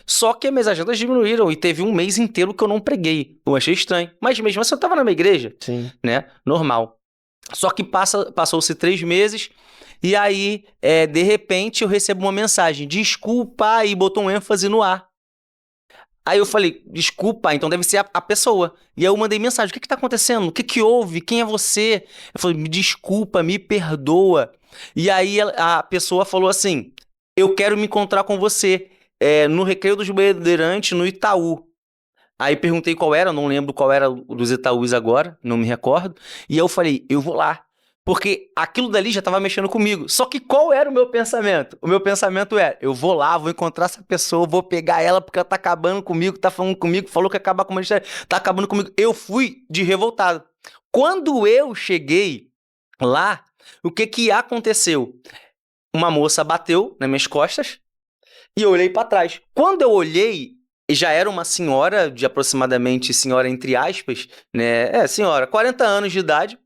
só que as minhas agendas diminuíram, e teve um mês inteiro que eu não preguei. Eu achei estranho, mas mesmo assim eu estava na minha igreja, Sim. né, normal. Só que passou-se 3 meses, e aí, de repente, eu recebo uma mensagem, desculpa, e botou um ênfase no ar. Aí eu falei, desculpa, então deve ser a pessoa. E aí eu mandei mensagem, o que tá acontecendo? O que houve? Quem é você? Eu falei, me desculpa, me perdoa. E aí a pessoa falou assim, eu quero me encontrar com você no Recreio dos Bandeirantes, no Itaú. Aí perguntei qual era, não lembro qual era dos Itaús agora, não me recordo. E aí eu falei, eu vou lá. Porque aquilo dali já estava mexendo comigo. Só que qual era o meu pensamento? O meu pensamento é, eu vou lá, vou encontrar essa pessoa, vou pegar ela porque ela tá acabando comigo, tá falando comigo, falou que ia acabar com o ministério, tá acabando comigo. Eu fui de revoltado. Quando eu cheguei lá, o que aconteceu? Uma moça bateu nas minhas costas e eu olhei para trás. Quando eu olhei, já era uma senhora de aproximadamente, senhora entre aspas, né? Senhora, 40 anos de idade.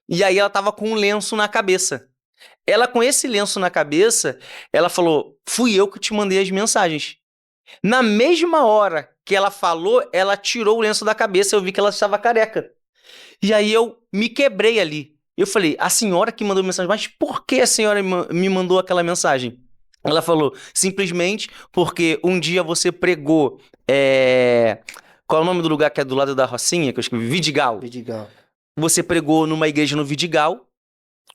E aí ela tava com um lenço na cabeça. Ela com esse lenço na cabeça, ela falou, fui eu que te mandei as mensagens. Na mesma hora que ela falou, ela tirou o lenço da cabeça, eu vi que ela estava careca. E aí eu me quebrei ali. Eu falei, a senhora que mandou mensagem, mas por que a senhora me mandou aquela mensagem? Ela falou, simplesmente porque um dia você pregou, qual é o nome do lugar que é do lado da Rocinha, que eu escrevi? Vidigal. Vidigal. Você pregou numa igreja no Vidigal,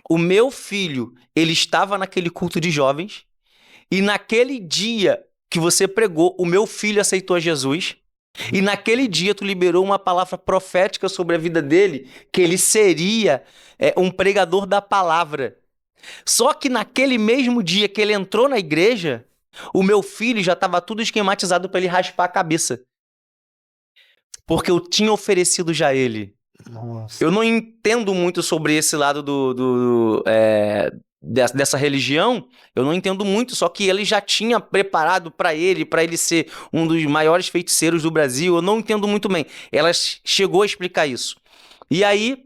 o meu filho, ele estava naquele culto de jovens, e naquele dia que você pregou, o meu filho aceitou a Jesus, e naquele dia tu liberou uma palavra profética sobre a vida dele, que ele seria um pregador da palavra. Só que naquele mesmo dia que ele entrou na igreja, o meu filho já estava tudo esquematizado para ele raspar a cabeça. Porque eu tinha oferecido já ele. Nossa. Eu não entendo muito sobre esse lado dessa religião, eu não entendo muito, só que ele já tinha preparado para ele ser um dos maiores feiticeiros do Brasil, eu não entendo muito bem. Ela chegou a explicar isso. E aí,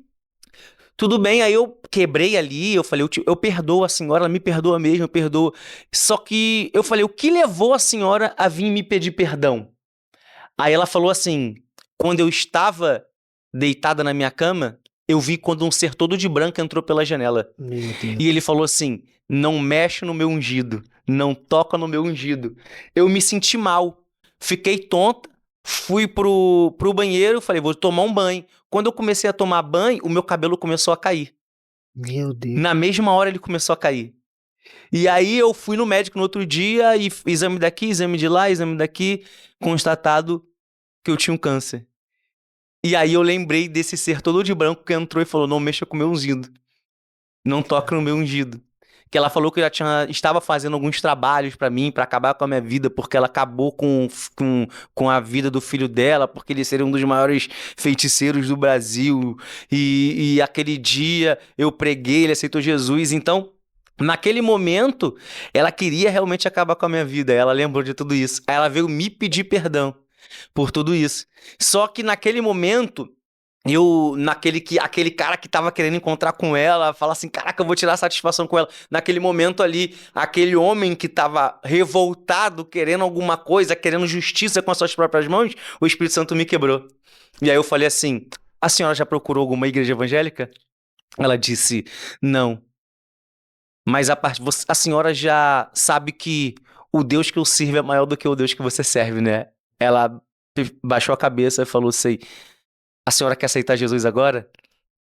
tudo bem, aí eu quebrei ali, eu falei, eu perdoo a senhora, ela me perdoa mesmo, eu perdoo. Só que eu falei, o que levou a senhora a vir me pedir perdão? Aí ela falou assim, quando eu estava deitada na minha cama, eu vi quando um ser todo de branco entrou pela janela. Meu Deus. E ele falou assim, não mexe no meu ungido, não toca no meu ungido. Eu me senti mal, fiquei tonta, fui pro banheiro, falei, vou tomar um banho. Quando eu comecei a tomar banho, o meu cabelo começou a cair. Meu Deus. Na mesma hora ele começou a cair. E aí eu fui no médico no outro dia, e exame daqui, exame de lá, exame daqui, constatado que eu tinha um câncer. E aí eu lembrei desse ser todo de branco que entrou e falou, não mexa com o meu ungido. Não toca no meu ungido. Que ela falou que estava fazendo alguns trabalhos pra mim, pra acabar com a minha vida, porque ela acabou com a vida do filho dela, porque ele seria um dos maiores feiticeiros do Brasil. E aquele dia eu preguei, ele aceitou Jesus. Então, naquele momento, ela queria realmente acabar com a minha vida. Ela lembrou de tudo isso. Aí ela veio me pedir perdão por tudo isso. Só que naquele momento, aquele cara que tava querendo encontrar com ela, fala assim, caraca, eu vou tirar satisfação com ela. Naquele momento ali, aquele homem que tava revoltado, querendo alguma coisa, querendo justiça com as suas próprias mãos, o Espírito Santo me quebrou. E aí eu falei assim, a senhora já procurou alguma igreja evangélica? Ela disse, não. Mas a senhora já sabe que o Deus que eu sirvo é maior do que o Deus que você serve, né? Ela baixou a cabeça e falou assim, a senhora quer aceitar Jesus agora?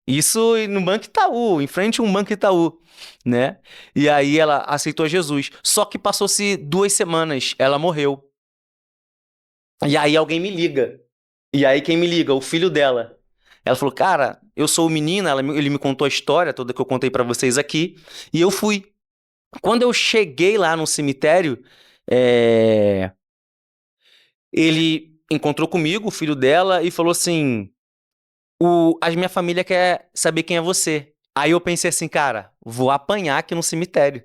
Isso no Banco Itaú, em frente a um Banco Itaú, né? E aí ela aceitou Jesus. Só que passou-se 2 semanas, ela morreu. E aí alguém me liga. E aí quem me liga? O filho dela. Ela falou, cara, eu sou menina, ele me contou a história toda que eu contei pra vocês aqui, e eu fui. Quando eu cheguei lá no cemitério, ele encontrou comigo, o filho dela, e falou assim, a minha família quer saber quem é você. Aí eu pensei assim, cara, vou apanhar aqui no cemitério.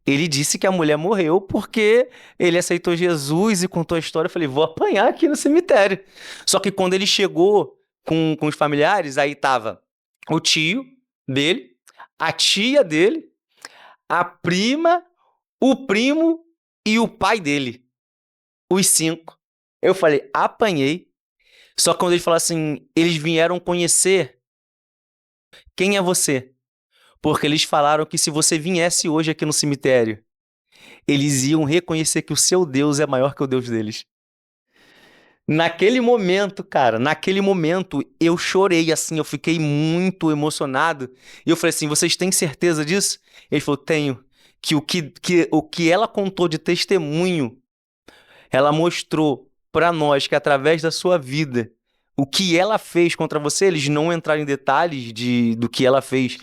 Ele disse que a mulher morreu porque ele aceitou Jesus e contou a história. Eu falei, vou apanhar aqui no cemitério. Só que quando ele chegou com os familiares, aí tava o tio dele, a tia dele, a prima, o primo e o pai dele. Os 5. Eu falei, apanhei. Só que quando ele falou assim, eles vieram conhecer quem é você. Porque eles falaram que se você viesse hoje aqui no cemitério, eles iam reconhecer que o seu Deus é maior que o Deus deles. Naquele momento, cara, eu chorei assim, eu fiquei muito emocionado. E eu falei assim, vocês têm certeza disso? Ele falou, tenho. Que o que ela contou de testemunho, ela mostrou pra nós que através da sua vida, o que ela fez contra você, eles não entraram em detalhes do que ela fez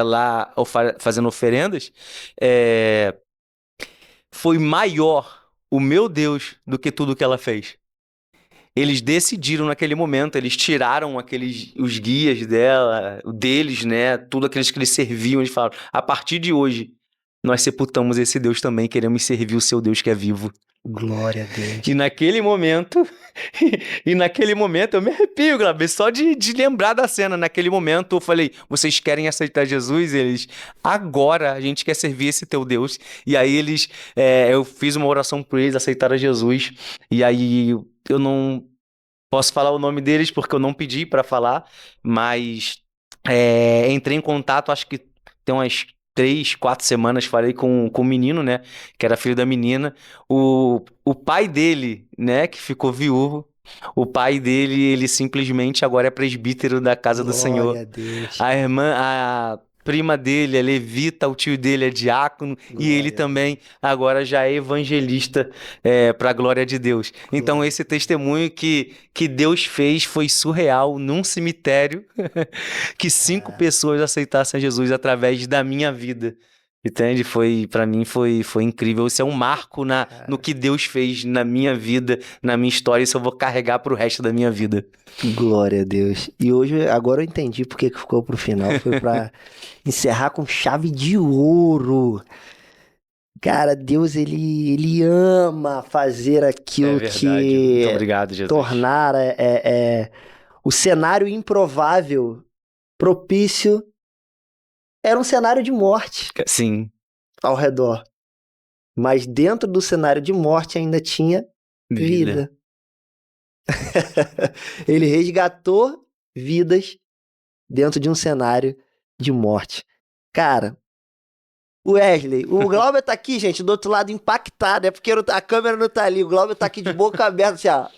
lá fazendo oferendas, foi maior o meu Deus do que tudo que ela fez. Eles decidiram naquele momento, eles tiraram os guias deles, né? Tudo aqueles que eles serviam, eles falaram, a partir de hoje, nós sepultamos esse Deus também, queremos servir o seu Deus que é vivo. Glória a Deus. E naquele momento, eu me arrepio, Glauber, só de lembrar da cena. Naquele momento eu falei, vocês querem aceitar Jesus? Eles, agora a gente quer servir esse teu Deus. E aí eu fiz uma oração por eles, aceitaram Jesus. E aí eu não posso falar o nome deles porque eu não pedi pra falar, mas entrei em contato, acho que tem umas 3, 4 semanas, falei com o menino, né, que era filho da menina, o pai dele, né, que ficou viúvo, o pai dele, ele simplesmente agora é presbítero da casa do Senhor. Glória a Deus. A prima dele é levita, o tio dele é diácono, e ele também agora já é evangelista para a glória de Deus. Então esse testemunho que Deus fez foi surreal num cemitério que 5 pessoas aceitassem a Jesus através da minha vida. Entende? Para mim foi incrível. Isso é um marco no que Deus fez na minha vida, na minha história. Isso eu vou carregar pro resto da minha vida. Glória a Deus. E hoje, agora eu entendi porque que ficou pro final. Foi pra encerrar com chave de ouro. Cara, Deus, ele ama fazer aquilo que... Muito obrigado, Jesus. Tornar o cenário improvável propício. Era um cenário de morte. Sim. Ao redor. Mas dentro do cenário de morte ainda tinha vida. Ele resgatou vidas dentro de um cenário de morte. Cara, Wesley, o Glauber tá aqui, gente, do outro lado impactado. É porque a câmera não tá ali. O Glauber tá aqui de boca aberta, assim, ó.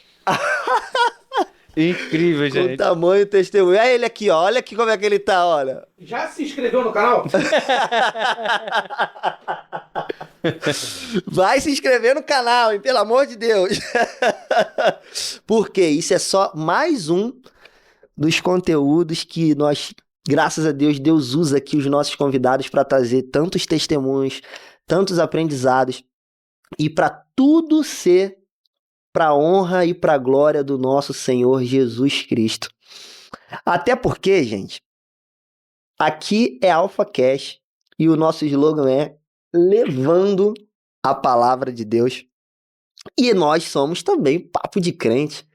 Incrível, gente. Com o tamanho testemunho. Olha ele aqui, ó. Olha aqui como é que ele tá, olha. Já se inscreveu no canal? Vai se inscrever no canal, hein? Pelo amor de Deus. Porque isso é só mais um dos conteúdos que nós, graças a Deus, Deus usa aqui os nossos convidados para trazer tantos testemunhos, tantos aprendizados e para tudo ser para a honra e para a glória do nosso Senhor Jesus Cristo. Até porque, gente, aqui é Alpha Cash e o nosso slogan é levando a palavra de Deus. E nós somos também Papo de Crente.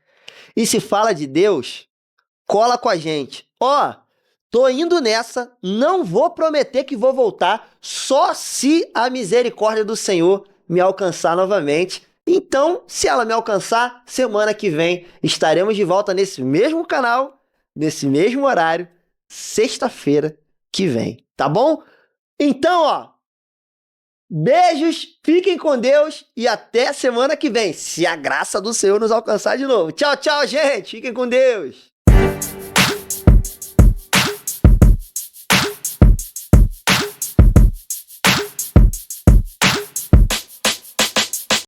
E se fala de Deus, cola com a gente. Ó, tô indo nessa, não vou prometer que vou voltar, só se a misericórdia do Senhor me alcançar novamente. Então, se ela me alcançar, semana que vem estaremos de volta nesse mesmo canal, nesse mesmo horário, sexta-feira que vem, tá bom? Então, ó, Beijos, fiquem com Deus e até semana que vem, se a graça do Senhor nos alcançar de novo. Tchau, tchau, gente. Fiquem com Deus.